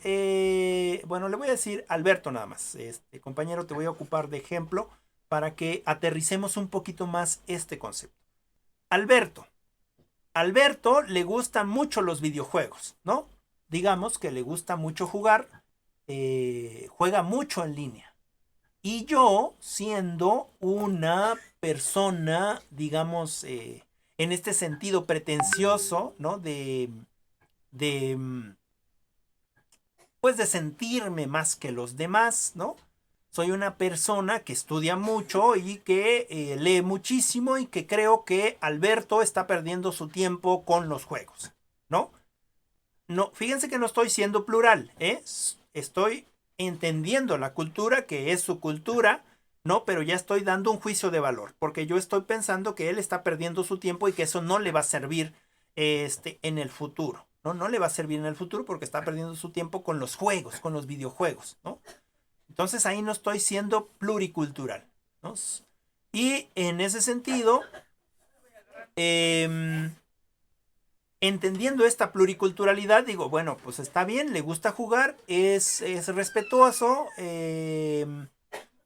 [SPEAKER 1] bueno, le voy a decir Alberto nada más. Compañero, te voy a ocupar de ejemplo para que aterricemos un poquito más este concepto. Alberto le gustan mucho los videojuegos, ¿no? Digamos que le gusta mucho jugar, juega mucho en línea. Y yo, siendo una persona, digamos, en este sentido pretencioso, ¿no? De, pues de sentirme más que los demás, ¿no? Soy una persona que estudia mucho y que lee muchísimo y que creo que Alberto está perdiendo su tiempo con los juegos, ¿no? No, fíjense que no estoy siendo plural, ¿eh? Estoy entendiendo la cultura, que es su cultura, ¿no? Pero ya estoy dando un juicio de valor, porque yo estoy pensando que él está perdiendo su tiempo y que eso no le va a servir en el futuro, ¿no? No le va a servir en el futuro porque está perdiendo su tiempo con los juegos, con los videojuegos, ¿no? Entonces ahí no estoy siendo pluricultural, ¿no? Y en ese sentido, entendiendo esta pluriculturalidad, digo, bueno, pues está bien, le gusta jugar, es respetuoso,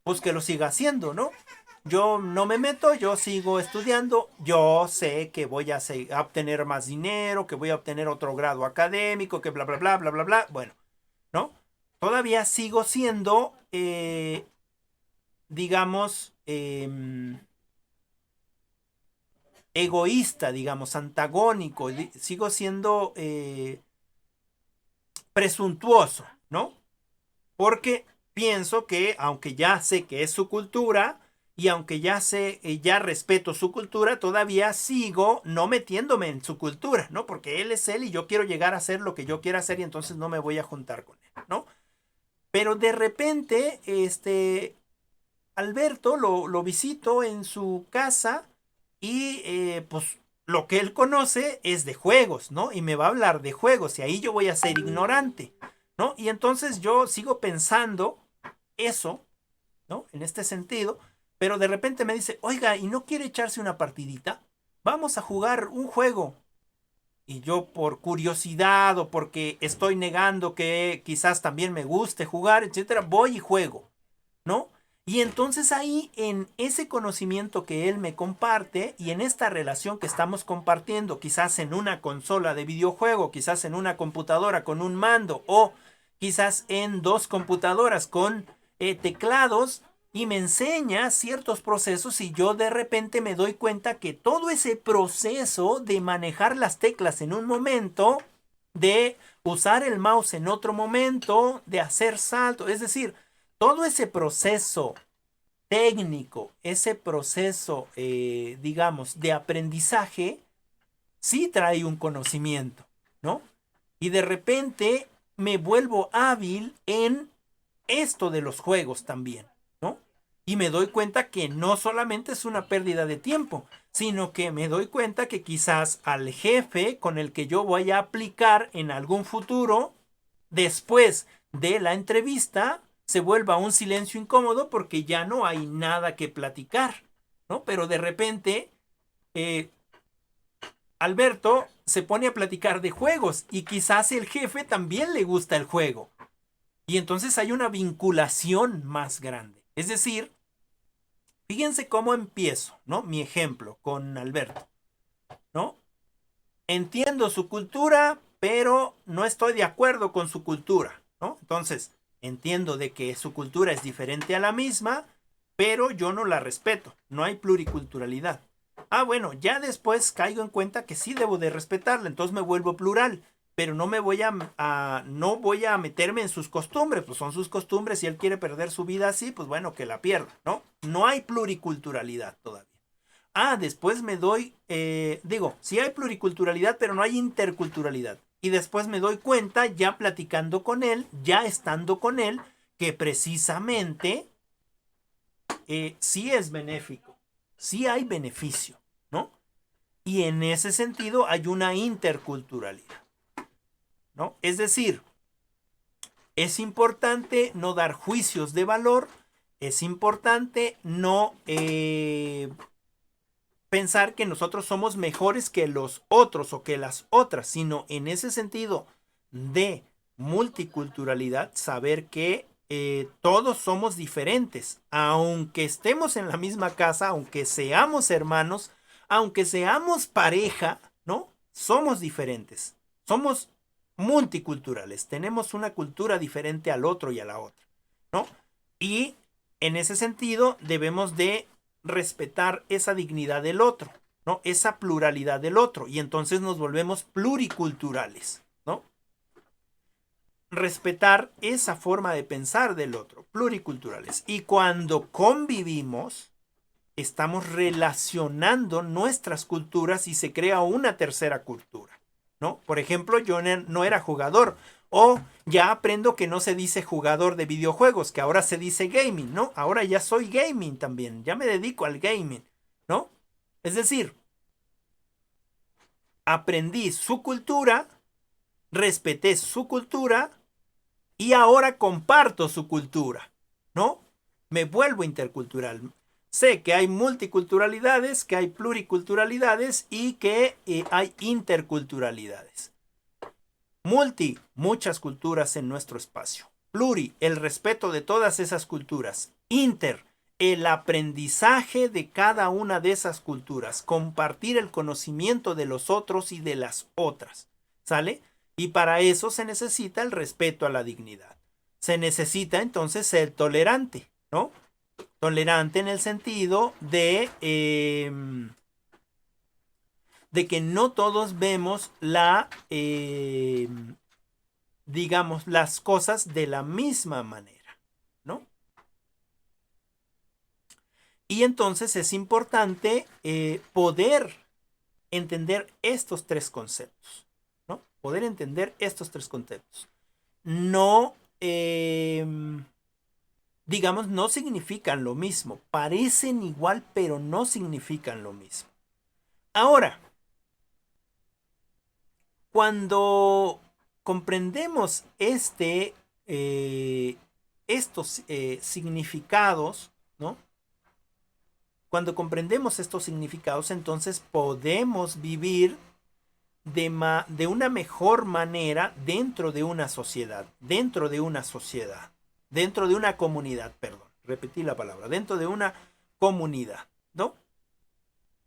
[SPEAKER 1] pues que lo siga haciendo, ¿no? Yo no me meto, yo sigo estudiando, yo sé que voy a obtener más dinero, que voy a obtener otro grado académico, que bla, bla, bla, bla, bla, bla, bueno, ¿no? Todavía sigo siendo, digamos, egoísta, digamos, antagónico, sigo siendo presuntuoso, ¿no? Porque pienso que, aunque ya sé que es su cultura, y aunque ya sé, ya respeto su cultura, todavía sigo no metiéndome en su cultura, ¿no? Porque él es él y yo quiero llegar a hacer lo que yo quiera hacer y entonces no me voy a juntar con él, ¿no? Pero de repente, Alberto lo visito en su casa y pues lo que él conoce es de juegos, ¿no? Y me va a hablar de juegos y ahí yo voy a ser ignorante, ¿no? Y entonces yo sigo pensando eso, ¿no? En este sentido, pero de repente me dice, oiga, ¿y no quiere echarse una partidita? Vamos a jugar un juego. Y yo por curiosidad o porque estoy negando que quizás también me guste jugar, etcétera, voy y juego, ¿no? Y entonces ahí, en ese conocimiento que él me comparte y en esta relación que estamos compartiendo, quizás en una consola de videojuego, quizás en una computadora con un mando o quizás en dos computadoras con teclados, y me enseña ciertos procesos y yo de repente me doy cuenta que todo ese proceso de manejar las teclas en un momento, de usar el mouse en otro momento, de hacer salto, es decir, todo ese proceso técnico, ese proceso, digamos, de aprendizaje, sí trae un conocimiento, ¿no? Y de repente me vuelvo hábil en esto de los juegos también, ¿no? Y me doy cuenta que no solamente es una pérdida de tiempo, sino que me doy cuenta que quizás al jefe con el que yo voy a aplicar en algún futuro, después de la entrevista, se vuelva un silencio incómodo porque ya no hay nada que platicar, ¿no? Pero de repente, Alberto se pone a platicar de juegos y quizás el jefe también le gusta el juego. Y entonces hay una vinculación más grande. Es decir, fíjense cómo empiezo, ¿no? Mi ejemplo con Alberto, ¿no? Entiendo su cultura, pero no estoy de acuerdo con su cultura, ¿no? Entonces, entiendo de que su cultura es diferente a la misma, pero yo no la respeto. No hay pluriculturalidad. Ah, bueno, ya después caigo en cuenta que sí debo de respetarla, entonces me vuelvo plural, pero no me voy no voy a meterme en sus costumbres, pues son sus costumbres, si él quiere perder su vida así, pues bueno, que la pierda, ¿no? No hay pluriculturalidad todavía. Ah, después me doy, sí hay pluriculturalidad, pero no hay interculturalidad. Y después me doy cuenta, ya platicando con él, ya estando con él, que precisamente sí es benéfico, sí hay beneficio, ¿no? Y en ese sentido hay una interculturalidad, ¿no? Es decir, es importante no dar juicios de valor, es importante no pensar que nosotros somos mejores que los otros o que las otras, sino en ese sentido de multiculturalidad, saber que todos somos diferentes, aunque estemos en la misma casa, aunque seamos hermanos, aunque seamos pareja, ¿no? Somos diferentes, somos multiculturales, tenemos una cultura diferente al otro y a la otra, ¿no? Y en ese sentido debemos de respetar esa dignidad del otro, ¿no? Esa pluralidad del otro, y entonces nos volvemos pluriculturales, ¿no? Respetar esa forma de pensar del otro, pluriculturales. Y cuando convivimos, estamos relacionando nuestras culturas y se crea una tercera cultura, ¿no? Por ejemplo, yo no era jugador, o ya aprendo que no se dice jugador de videojuegos, que ahora se dice gaming, ¿no? Ahora ya soy gaming también, ya me dedico al gaming, ¿no? Es decir, aprendí su cultura, respeté su cultura y ahora comparto su cultura, ¿no? Me vuelvo intercultural. Sé que hay multiculturalidades, que hay pluriculturalidades y que hay interculturalidades. Multi, muchas culturas en nuestro espacio. Pluri, el respeto de todas esas culturas. Inter, el aprendizaje de cada una de esas culturas. Compartir el conocimiento de los otros y de las otras. ¿Sale? Y para eso se necesita el respeto a la dignidad. Se necesita entonces ser tolerante, ¿no? Tolerante en el sentido de que no todos vemos digamos, las cosas de la misma manera, ¿no? Y entonces es importante poder entender estos tres conceptos, ¿no? Poder entender estos tres conceptos. No, digamos, no significan lo mismo. Parecen igual, pero no significan lo mismo. Ahora, cuando comprendemos estos significados, ¿no? Cuando comprendemos estos significados, entonces podemos vivir de una mejor manera dentro de una sociedad, dentro de una comunidad, perdón. repetí la palabra, dentro de una comunidad, ¿no?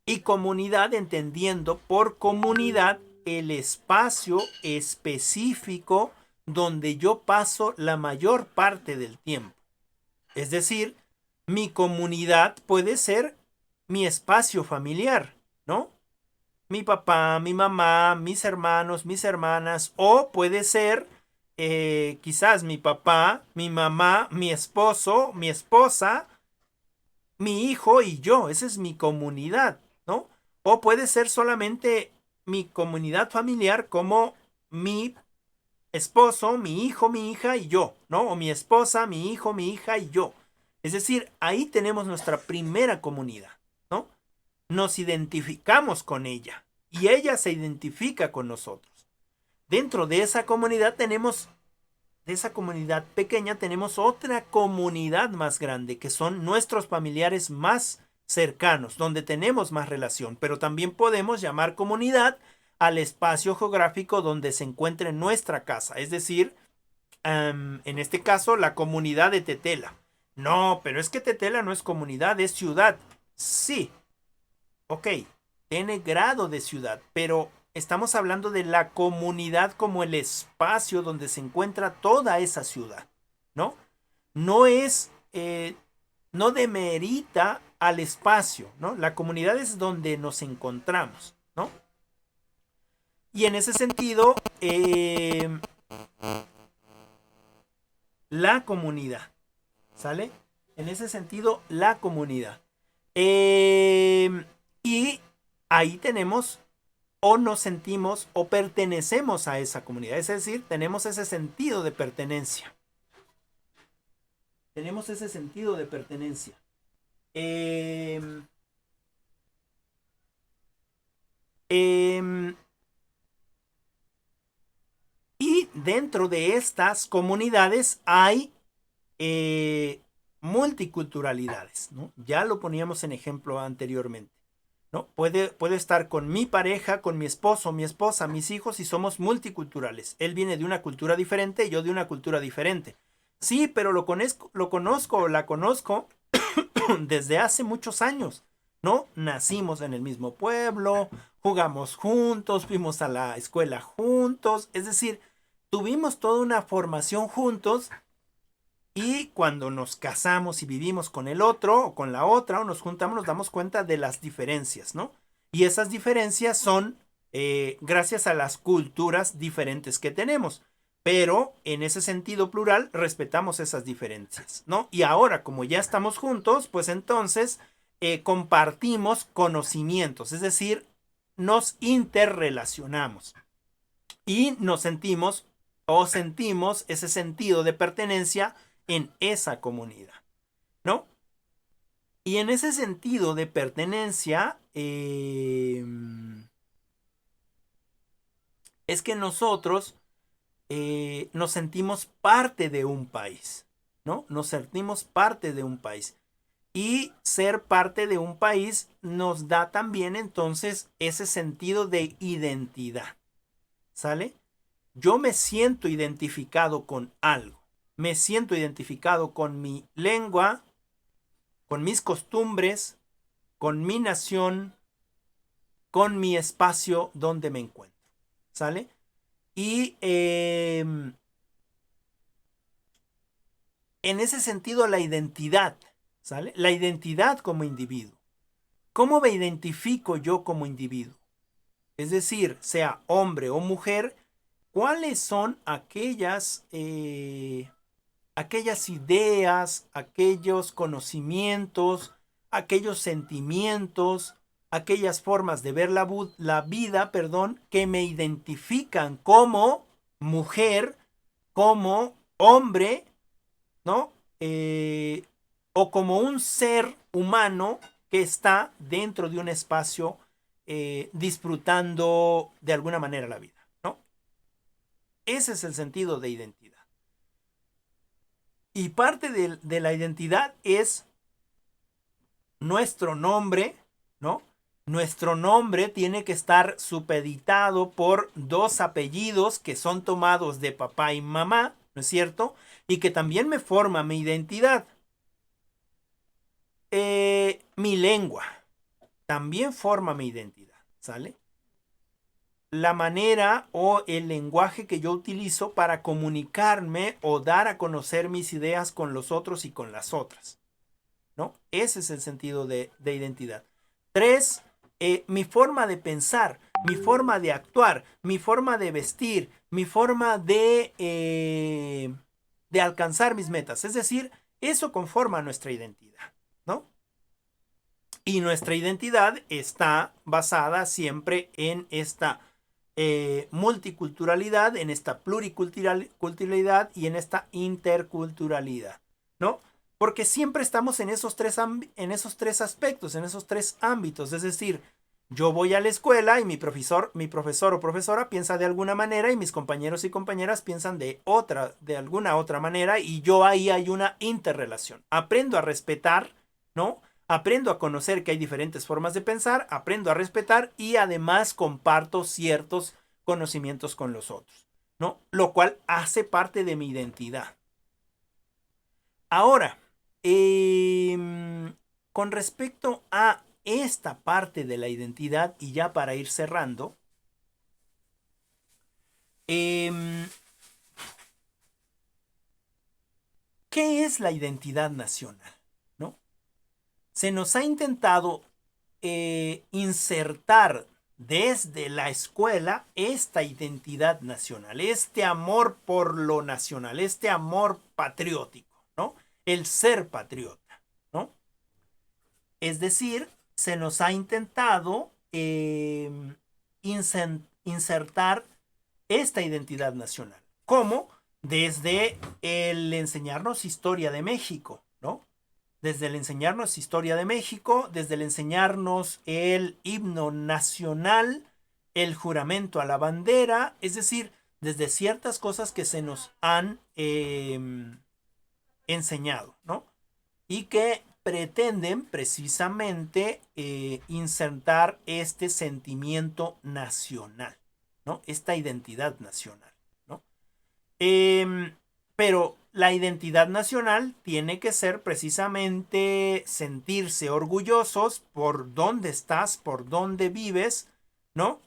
[SPEAKER 1] Y comunidad entendiendo por comunidad el espacio específico donde yo paso la mayor parte del tiempo. Es decir, mi comunidad puede ser mi espacio familiar, ¿no? Mi papá, mi mamá, mis hermanos, mis hermanas, o puede ser quizás mi papá, mi mamá, mi esposo, mi esposa, mi hijo y yo. Esa es mi comunidad, ¿no? O puede ser solamente mi comunidad familiar como mi esposo, mi hijo, mi hija y yo, ¿no? O mi esposa, mi hijo, mi hija y yo. Es decir, ahí tenemos nuestra primera comunidad, ¿no? Nos identificamos con ella y ella se identifica con nosotros. Dentro de esa comunidad de esa comunidad pequeña tenemos otra comunidad más grande que son nuestros familiares más cercanos, donde tenemos más relación, pero también podemos llamar comunidad al espacio geográfico donde se encuentre nuestra casa, es decir, en este caso la comunidad de Tetela. No, pero es que Tetela no es comunidad, es ciudad. Sí, ok, tiene grado de ciudad, pero estamos hablando de la comunidad como el espacio donde se encuentra toda esa ciudad, ¿no? No es, no demerita al espacio, ¿no? La comunidad es donde nos encontramos, ¿no? Y en ese sentido, la comunidad, ¿sale? En ese sentido, la comunidad. Y ahí tenemos o nos sentimos o pertenecemos a esa comunidad. Es decir, tenemos ese sentido de pertenencia. Tenemos ese sentido de pertenencia. Y dentro de estas comunidades hay multiculturalidades, ¿no? Ya lo poníamos en ejemplo anteriormente, ¿no? Puede estar con mi pareja, con mi esposo, mi esposa, mis hijos y somos multiculturales. Él viene de una cultura diferente y yo de una cultura diferente. Sí, pero lo conozco o la conozco desde hace muchos años, ¿no? Nacimos en el mismo pueblo, jugamos juntos, fuimos a la escuela juntos, es decir, tuvimos toda una formación juntos y cuando nos casamos y vivimos con el otro o con la otra o nos juntamos nos damos cuenta de las diferencias, ¿no? Y esas diferencias son gracias a las culturas diferentes que tenemos. Pero en ese sentido plural respetamos esas diferencias, ¿no? Y ahora como ya estamos juntos, pues entonces compartimos conocimientos, es decir, nos interrelacionamos y nos sentimos o sentimos ese sentido de pertenencia en esa comunidad, ¿no? Y en ese sentido de pertenencia es que nosotros nos sentimos parte de un país, ¿no? Nos sentimos parte de un país. Y ser parte de un país nos da también entonces ese sentido de identidad, ¿sale? Yo me siento identificado con algo. Me siento identificado con mi lengua, con mis costumbres, con mi nación, con mi espacio donde me encuentro, ¿sale? Y en ese sentido la identidad, ¿sale? La identidad como individuo. ¿Cómo me identifico yo como individuo? Es decir, sea hombre o mujer, ¿cuáles son aquellas ideas, aquellos conocimientos, aquellos sentimientos, aquellas formas de ver la vida, que me identifican como mujer, como hombre, ¿no? O como un ser humano que está dentro de un espacio disfrutando de alguna manera la vida, ¿no? Ese es el sentido de identidad. Y parte de la identidad es nuestro nombre, ¿no? Nuestro nombre tiene que estar supeditado por dos apellidos que son tomados de papá y mamá, ¿no es cierto? Y que también me forma mi identidad. Mi lengua también forma mi identidad, ¿sale? La manera o el lenguaje que yo utilizo para comunicarme o dar a conocer mis ideas con los otros y con las otras, ¿no? Ese es el sentido de identidad. 3, mi forma de pensar, mi forma de actuar, mi forma de vestir, mi forma de alcanzar mis metas. Es decir, eso conforma nuestra identidad, ¿no? Y nuestra identidad está basada siempre en esta multiculturalidad, en esta pluriculturalidad y en esta interculturalidad, ¿no? Porque siempre estamos en esos tres aspectos, en esos tres ámbitos. Es decir, yo voy a la escuela y mi profesor o profesora piensa de alguna manera y mis compañeros y compañeras piensan de alguna otra manera, y yo ahí hay una interrelación. Aprendo a respetar, ¿no? Aprendo a conocer que hay diferentes formas de pensar, aprendo a respetar y además comparto ciertos conocimientos con los otros, ¿no? Lo cual hace parte de mi identidad. Ahora, con respecto a esta parte de la identidad, y ya para ir cerrando, ¿qué es la identidad nacional? ¿No? Se nos ha intentado insertar desde la escuela esta identidad nacional, este amor por lo nacional, este amor patriótico, ¿no? El ser patriota, ¿no? Es decir, se nos ha intentado insertar esta identidad nacional. ¿Cómo? Desde el enseñarnos historia de México, ¿no? Desde el enseñarnos historia de México, desde el enseñarnos el himno nacional, el juramento a la bandera, es decir, desde ciertas cosas que se nos han enseñado, ¿no? Y que pretenden precisamente insertar este sentimiento nacional, ¿no? Esta identidad nacional, ¿no? Pero la identidad nacional tiene que ser precisamente sentirse orgullosos por dónde estás, por dónde vives, ¿no?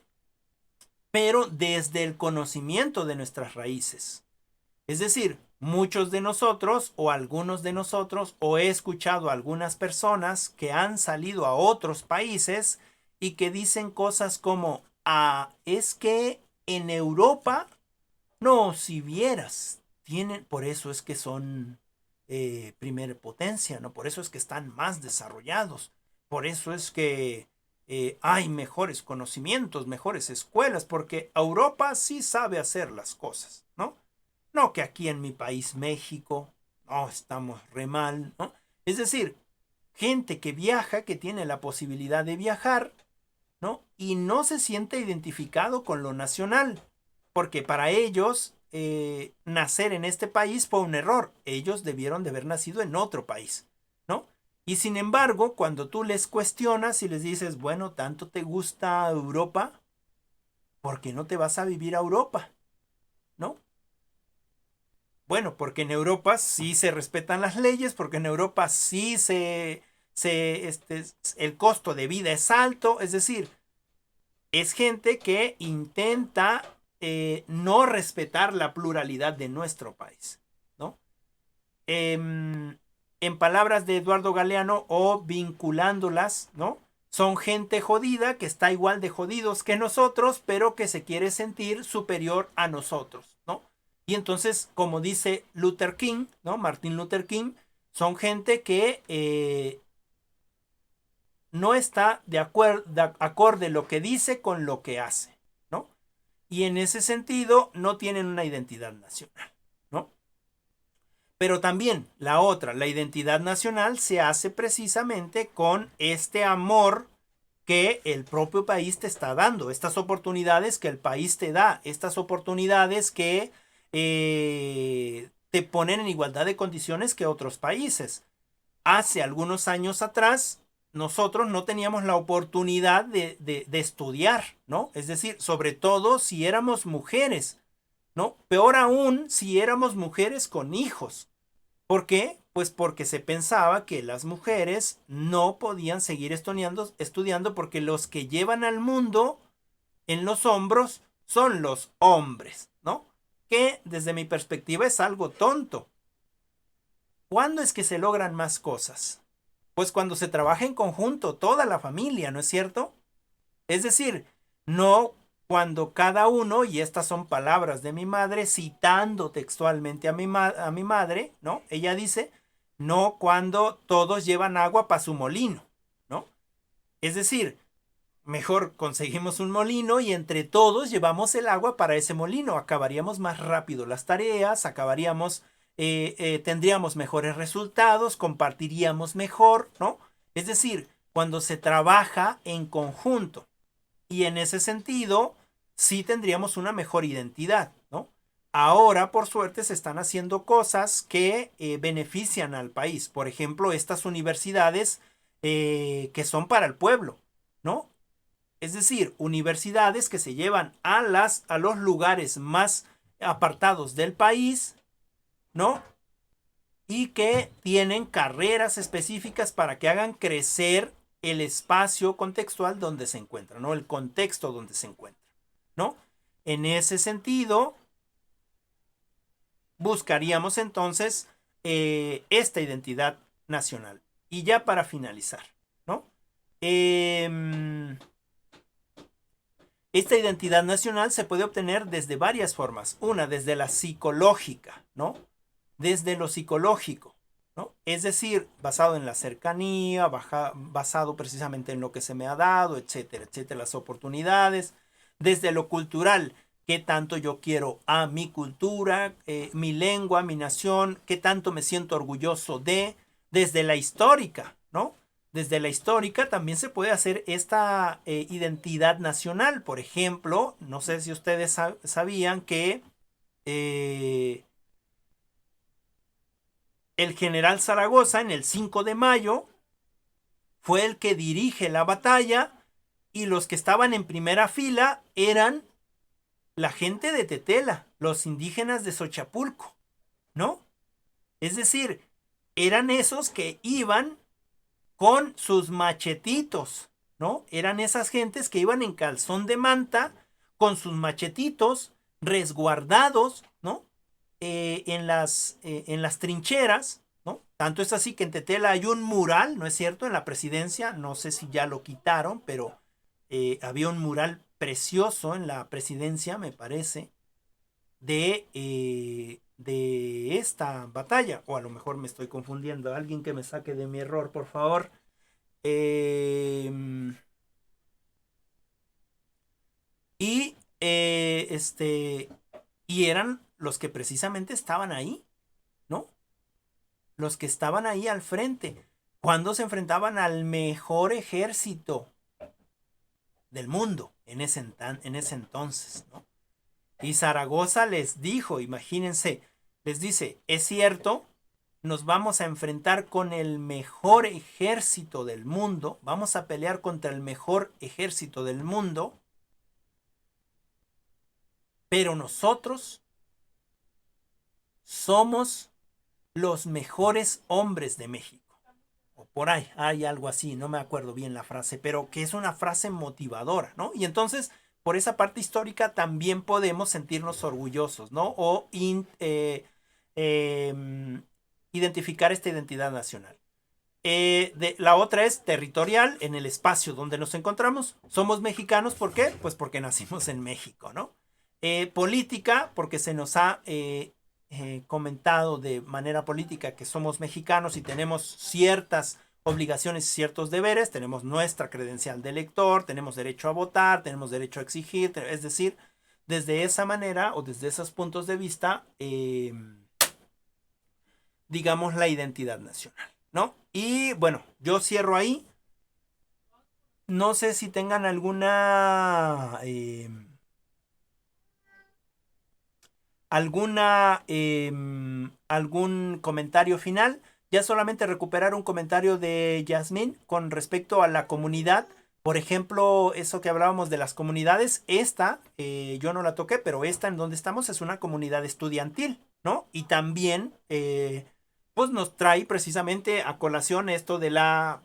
[SPEAKER 1] Pero desde el conocimiento de nuestras raíces. Es decir, muchos de nosotros o algunos de nosotros, o he escuchado a algunas personas que han salido a otros países y que dicen cosas como, es que en Europa, no, si vieras, por eso es que son primera potencia, ¿no? Por eso es que están más desarrollados, por eso es que hay mejores conocimientos, mejores escuelas, porque Europa sí sabe hacer las cosas, ¿no? No que aquí en mi país, México, no, estamos re mal, ¿no? Es decir, gente que viaja, que tiene la posibilidad de viajar, ¿no? Y no se siente identificado con lo nacional, porque para ellos nacer en este país fue un error. Ellos debieron de haber nacido en otro país, ¿no? Y sin embargo, cuando tú les cuestionas y les dices, bueno, ¿tanto te gusta Europa? ¿Por qué no te vas a vivir a Europa? ¿No? Bueno, porque en Europa sí se respetan las leyes, porque en Europa sí el costo de vida es alto, es decir, es gente que intenta no respetar la pluralidad de nuestro país, ¿no? En palabras de Eduardo Galeano, o vinculándolas, ¿no? Son gente jodida que está igual de jodidos que nosotros, pero que se quiere sentir superior a nosotros, ¿no? Y entonces, como dice Luther King, ¿no? Martin Luther King, son gente que no está de acorde lo que dice con lo que hace, ¿no? Y en ese sentido no tienen una identidad nacional, ¿no? Pero también la identidad nacional se hace precisamente con este amor que el propio país te está dando, estas oportunidades que el país te da, estas oportunidades que te ponen en igualdad de condiciones que otros países. Hace algunos años atrás, nosotros no teníamos la oportunidad de estudiar, ¿no? Es decir, sobre todo si éramos mujeres, ¿no? Peor aún si éramos mujeres con hijos. ¿Por qué? Pues porque se pensaba que las mujeres no podían seguir estudiando porque los que llevan al mundo en los hombros son los hombres, ¿no? Que desde mi perspectiva es algo tonto. ¿Cuándo es que se logran más cosas? Pues cuando se trabaja en conjunto, toda la familia, ¿no es cierto? Es decir, no cuando cada uno, y estas son palabras de mi madre, citando textualmente a mi madre, ¿no? Ella dice, no cuando todos llevan agua para su molino, ¿no? Es decir, mejor conseguimos un molino y entre todos llevamos el agua para ese molino. Acabaríamos más rápido las tareas, tendríamos mejores resultados, compartiríamos mejor, ¿no? Es decir, cuando se trabaja en conjunto. Y en ese sentido, sí tendríamos una mejor identidad, ¿no? Ahora, por suerte, se están haciendo cosas que benefician al país. Por ejemplo, estas universidades que son para el pueblo, ¿no? Es decir, universidades que se llevan a los lugares más apartados del país, ¿no? Y que tienen carreras específicas para que hagan crecer el espacio contextual donde se encuentra, ¿no? El contexto donde se encuentra, ¿no? En ese sentido, buscaríamos entonces esta identidad nacional. Y ya para finalizar, ¿no? Esta identidad nacional se puede obtener desde varias formas. Una, desde la psicológica, ¿no? Desde lo psicológico, ¿no? Es decir, basado en la cercanía, basado precisamente en lo que se me ha dado, etcétera, etcétera, las oportunidades. Desde lo cultural, qué tanto yo quiero a mi cultura, mi lengua, mi nación, qué tanto me siento orgulloso de. Desde la histórica, ¿no? Desde la histórica también se puede hacer esta identidad nacional. Por ejemplo, no sé si ustedes sabían que el general Zaragoza en el 5 de mayo fue el que dirige la batalla y los que estaban en primera fila eran la gente de Tetela, los indígenas de Xochapulco, ¿no? Es decir, eran esos que iban con sus machetitos, ¿no? Eran esas gentes que iban en calzón de manta, con sus machetitos, resguardados, ¿no? En las trincheras, ¿no? Tanto es así que en Tetela hay un mural, ¿no es cierto? En la presidencia, no sé si ya lo quitaron, pero había un mural precioso en la presidencia, me parece, de esta batalla, o a lo mejor me estoy confundiendo. Alguien que me saque de mi error, por favor. Y eran los que precisamente estaban ahí, ¿no? Los que estaban ahí al frente, cuando se enfrentaban al mejor ejército del mundo en ese entonces, ¿no? Y Zaragoza les dijo, imagínense, les dice, es cierto, nos vamos a enfrentar con el mejor ejército del mundo, vamos a pelear contra el mejor ejército del mundo, pero nosotros somos los mejores hombres de México. O por ahí, hay algo así, no me acuerdo bien la frase, pero que es una frase motivadora, ¿no? Y entonces, por esa parte histórica también podemos sentirnos orgullosos, ¿no? O identificar esta identidad nacional. La otra es territorial, en el espacio donde nos encontramos. Somos mexicanos, ¿por qué? Pues porque nacimos en México, ¿no? Política, porque se nos ha comentado de manera política que somos mexicanos y tenemos ciertas obligaciones y ciertos deberes, tenemos nuestra credencial de elector, tenemos derecho a votar, tenemos derecho a exigir, es decir, desde esa manera o desde esos puntos de vista, digamos la identidad nacional, ¿no? Y bueno, yo cierro ahí. No sé si tengan algún comentario final. Ya solamente recuperar un comentario de Yasmín con respecto a la comunidad. Por ejemplo, eso que hablábamos de las comunidades, esta, yo no la toqué, pero esta en donde estamos es una comunidad estudiantil, ¿no? Y también pues nos trae precisamente a colación esto de la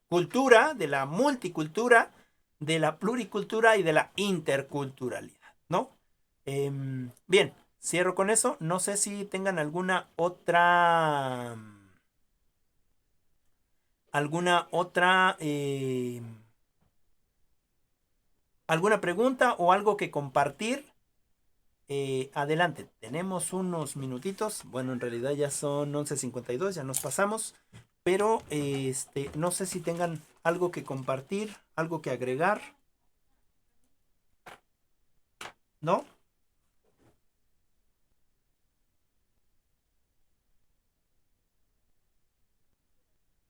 [SPEAKER 1] cultura, de la multicultura, de la pluricultura y de la interculturalidad, ¿no? Bien, cierro con eso. No sé si tengan alguna pregunta o algo que compartir. Adelante, tenemos unos minutitos. Bueno, en realidad ya son 11:52, ya nos pasamos. Pero no sé si tengan algo que compartir, algo que agregar. ¿No?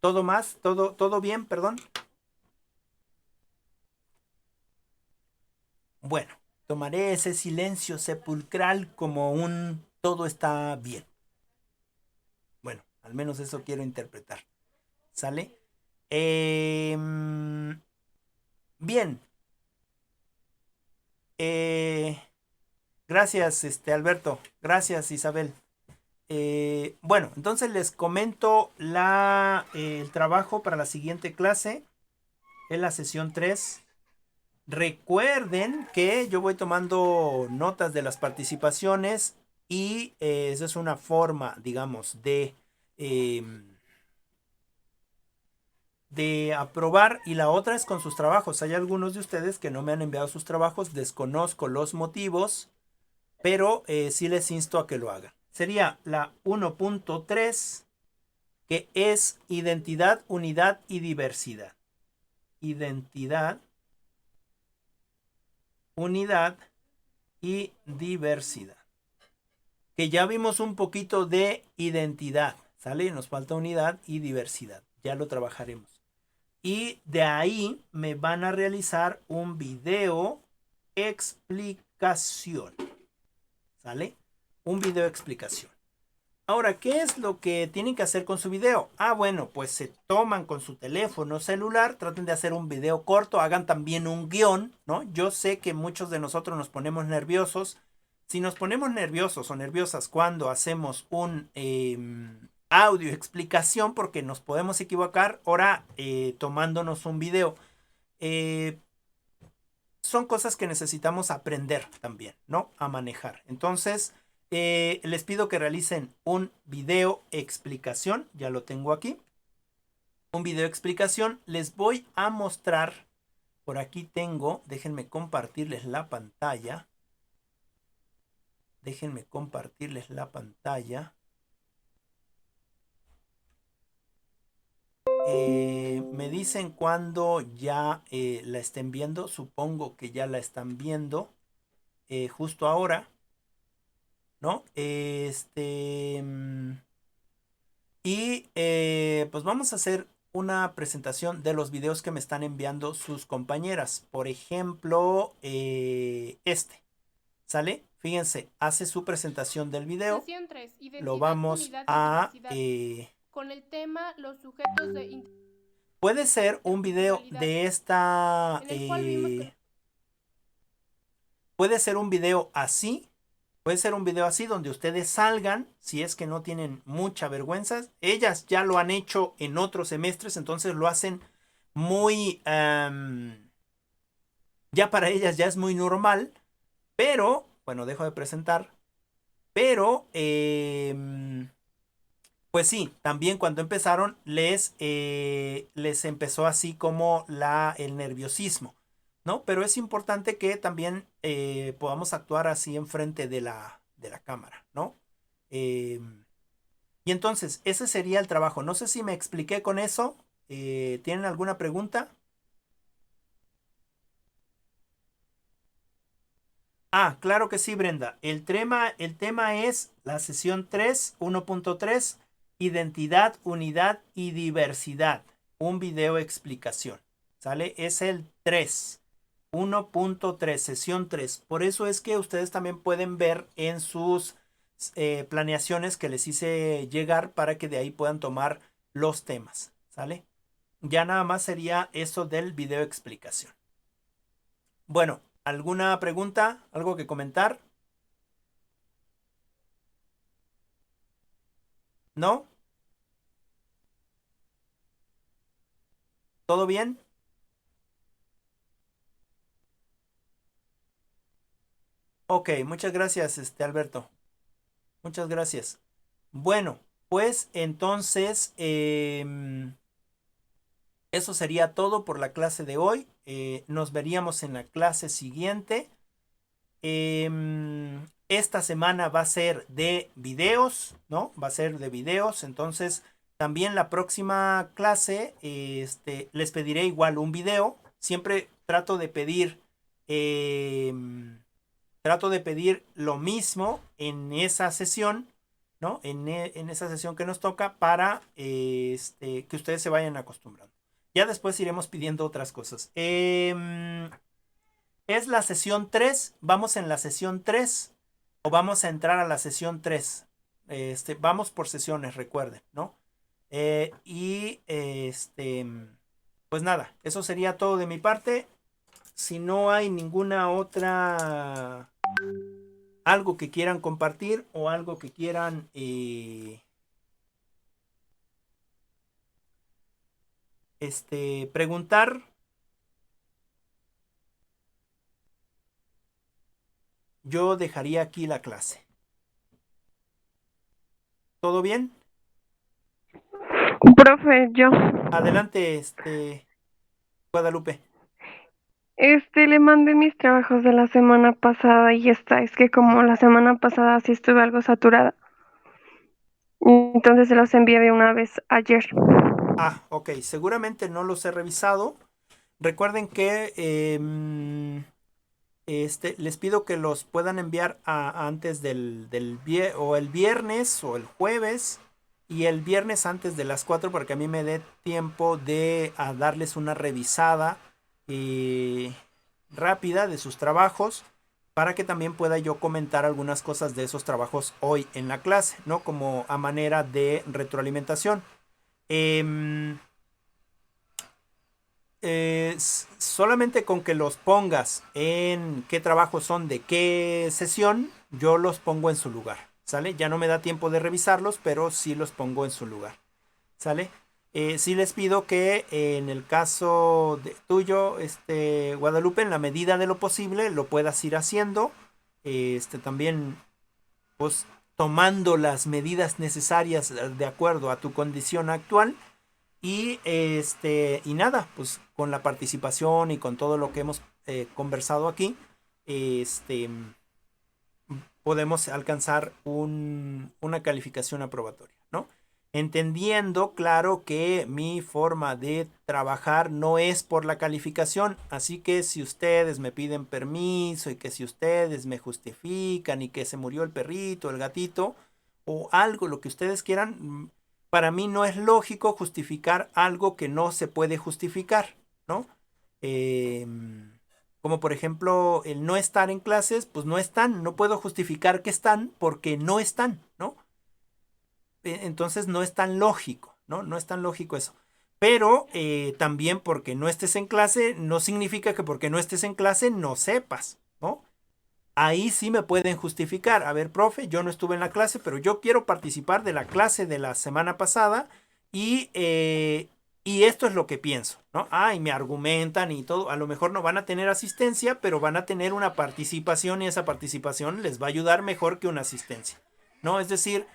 [SPEAKER 1] ¿Todo más? ¿Todo bien? Perdón. Bueno, tomaré ese silencio sepulcral como un todo está bien. Bueno, al menos eso quiero interpretar. ¿Sale? Bien. Gracias, Alberto. Gracias, Isabel. Bueno, entonces les comento el trabajo para la siguiente clase. Es la sesión 3. Recuerden que yo voy tomando notas de las participaciones y esa es una forma, digamos, de aprobar, y la otra es con sus trabajos. Hay algunos de ustedes que no me han enviado sus trabajos, desconozco los motivos, pero sí les insto a que lo hagan. Sería la 1.3, que es identidad, unidad y diversidad. Identidad, unidad y diversidad. Que ya vimos un poquito de identidad, ¿sale? Nos falta unidad y diversidad. Ya lo trabajaremos. Y de ahí me van a realizar un video explicación. ¿Sale? Un video explicación. Ahora, ¿qué es lo que tienen que hacer con su video? Ah, bueno, pues se toman con su teléfono celular, traten de hacer un video corto, hagan también un guión, ¿no? Yo sé que muchos de nosotros nos ponemos nerviosos. Si nos ponemos nerviosos o nerviosas cuando hacemos un audio explicación, porque nos podemos equivocar, ahora tomándonos un video. Son cosas que necesitamos aprender también, ¿no? A manejar. Entonces, les pido que realicen un video explicación. Ya lo tengo aquí. Un video explicación. Les voy a mostrar. Por aquí tengo. Déjenme compartirles la pantalla. Déjenme compartirles la pantalla. Me dicen cuando ya la estén viendo. Supongo que ya la están viendo justo ahora, ¿no? Y pues vamos a hacer una presentación de los videos que me están enviando sus compañeras. Por ejemplo, ¿sale? Fíjense, hace su presentación del video.
[SPEAKER 7] Sesión 3, identidad,
[SPEAKER 1] lo vamos
[SPEAKER 7] unidad y
[SPEAKER 1] a...
[SPEAKER 7] diversidad. Con el tema los sujetos de
[SPEAKER 1] puede ser un video de esta...
[SPEAKER 7] en el cual vimos que...
[SPEAKER 1] puede ser un video así. Puede ser un video así donde ustedes salgan, si es que no tienen mucha vergüenza. Ellas ya lo han hecho en otros semestres, entonces lo hacen muy... ya para ellas ya es muy normal. Pero, bueno, dejo de presentar. Pero, pues sí, también cuando empezaron les empezó así como el nerviosismo, ¿no? Pero es importante que también podamos actuar así enfrente de la cámara, ¿no? Y entonces, ese sería el trabajo. No sé si me expliqué con eso. ¿Tienen alguna pregunta? Ah, claro que sí, Brenda. El tema es la sesión 3, 1.3, identidad, unidad y diversidad. Un video explicación. ¿Sale? Es el 3. 1.3, sesión 3. Por eso es que ustedes también pueden ver en sus planeaciones que les hice llegar para que de ahí puedan tomar los temas. ¿Sale? Ya nada más sería eso del video explicación. Bueno, ¿alguna pregunta? ¿Algo que comentar? ¿No? ¿Todo bien? Ok, muchas gracias, Alberto. Muchas gracias. Bueno, pues entonces eso sería todo por la clase de hoy. Nos veríamos en la clase siguiente. Esta semana va a ser de videos, ¿no? Va a ser de videos. Entonces, también la próxima clase, les pediré igual un video. Siempre trato de pedir lo mismo en esa sesión, ¿no? En esa sesión que nos toca para que ustedes se vayan acostumbrando. Ya después iremos pidiendo otras cosas. Es la sesión 3. Vamos en la sesión 3 o vamos a entrar a la sesión 3. Vamos por sesiones, recuerden, ¿no? Pues nada, eso sería todo de mi parte. Si no hay ninguna otra, algo que quieran compartir o algo que quieran preguntar, yo dejaría aquí la clase. ¿Todo bien?
[SPEAKER 3] Profe, yo.
[SPEAKER 1] Adelante, Guadalupe.
[SPEAKER 3] Le mandé mis trabajos de la semana pasada y está. Es que como la semana pasada sí estuve algo saturada. Entonces se los envié de una vez ayer.
[SPEAKER 1] Ah, ok. Seguramente no los he revisado. Recuerden que les pido que los puedan enviar antes o el viernes o el jueves. Y el viernes antes de las 4 para que a mí me dé tiempo de darles una revisada rápida de sus trabajos, para que también pueda yo comentar algunas cosas de esos trabajos hoy en la clase, ¿no? Como a manera de retroalimentación. Solamente con que los pongas en qué trabajos son de qué sesión, yo los pongo en su lugar, ¿sale? Ya no me da tiempo de revisarlos, pero sí los pongo en su lugar, ¿sale? Sí les pido que en el caso tuyo, Guadalupe, en la medida de lo posible, lo puedas ir haciendo. También, pues, tomando las medidas necesarias de acuerdo a tu condición actual. Y nada, pues con la participación y con todo lo que hemos conversado aquí, podemos alcanzar una calificación aprobatoria, ¿no? Entendiendo, claro, que mi forma de trabajar no es por la calificación, así que si ustedes me piden permiso y que si ustedes me justifican y que se murió el perrito, el gatito o algo, lo que ustedes quieran, para mí no es lógico justificar algo que no se puede justificar, ¿no? Como por ejemplo el no estar en clases, pues no están, no puedo justificar que están porque no están, ¿no? Entonces no es tan lógico, ¿no? No es tan lógico eso. Pero también porque no estés en clase, no significa que porque no estés en clase no sepas, ¿no? Ahí sí me pueden justificar. A ver, profe, yo no estuve en la clase, pero yo quiero participar de la clase de la semana pasada y esto es lo que pienso, ¿no? Y me argumentan y todo. A lo mejor no van a tener asistencia, pero van a tener una participación y esa participación les va a ayudar mejor que una asistencia, ¿no? Es decir,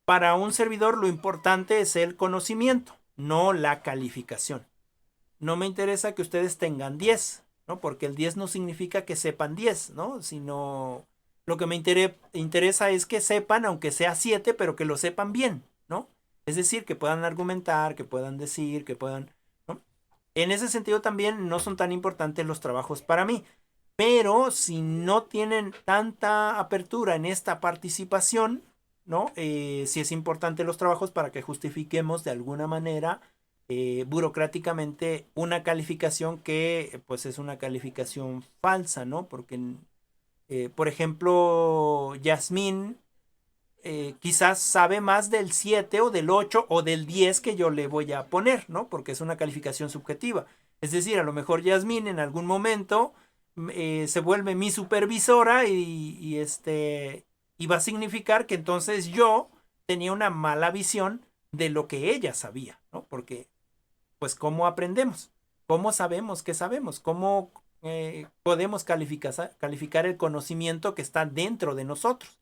[SPEAKER 1] para un servidor lo importante es el conocimiento, no la calificación. No me interesa que ustedes tengan 10, ¿no? Porque el 10 no significa que sepan 10, ¿no? Sino lo que me interesa es que sepan, aunque sea 7, pero que lo sepan bien, ¿no? Es decir, que puedan argumentar, que puedan decir, que puedan, ¿no? En ese sentido también no son tan importantes los trabajos para mí. Pero si no tienen tanta apertura en esta participación, ¿no? Sí es importante los trabajos para que justifiquemos de alguna manera burocráticamente una calificación que pues es una calificación falsa, ¿no? Porque, por ejemplo, Yasmín quizás sabe más del 7 o del 8 o del 10 que yo le voy a poner, ¿no? Porque es una calificación subjetiva. Es decir, a lo mejor Yasmín en algún momento se vuelve mi supervisora y va a significar que entonces yo tenía una mala visión de lo que ella sabía, ¿no? Porque, pues, ¿cómo aprendemos? ¿Cómo sabemos qué sabemos? ¿Cómo podemos calificar el conocimiento que está dentro de nosotros?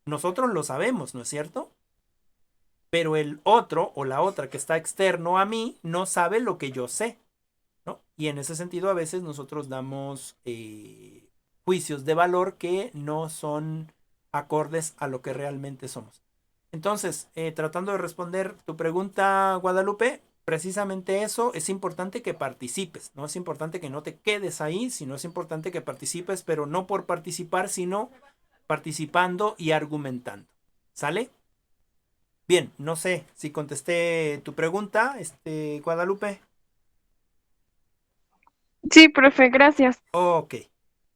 [SPEAKER 1] Nosotros lo sabemos, ¿no es cierto? Pero el otro o la otra que está externo a mí no sabe lo que yo sé, ¿no? Y en ese sentido a veces nosotros damos juicios de valor que no son acordes a lo que realmente somos. Entonces, tratando de responder tu pregunta, Guadalupe, precisamente eso, es importante que participes, no es importante que no te quedes ahí, sino es importante que participes, pero no por participar, sino participando y argumentando. ¿Sale? Bien, no sé si contesté tu pregunta, Guadalupe.
[SPEAKER 3] Sí, profe, gracias.
[SPEAKER 1] Ok.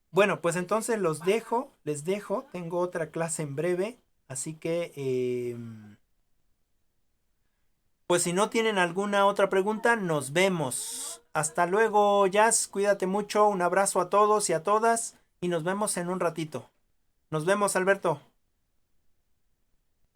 [SPEAKER 1] Bueno, pues entonces les dejo, tengo otra clase en breve, así que pues si no tienen alguna otra pregunta, nos vemos. Hasta luego, Jazz, cuídate mucho, un abrazo a todos y a todas y nos vemos en un ratito. Nos vemos, Alberto.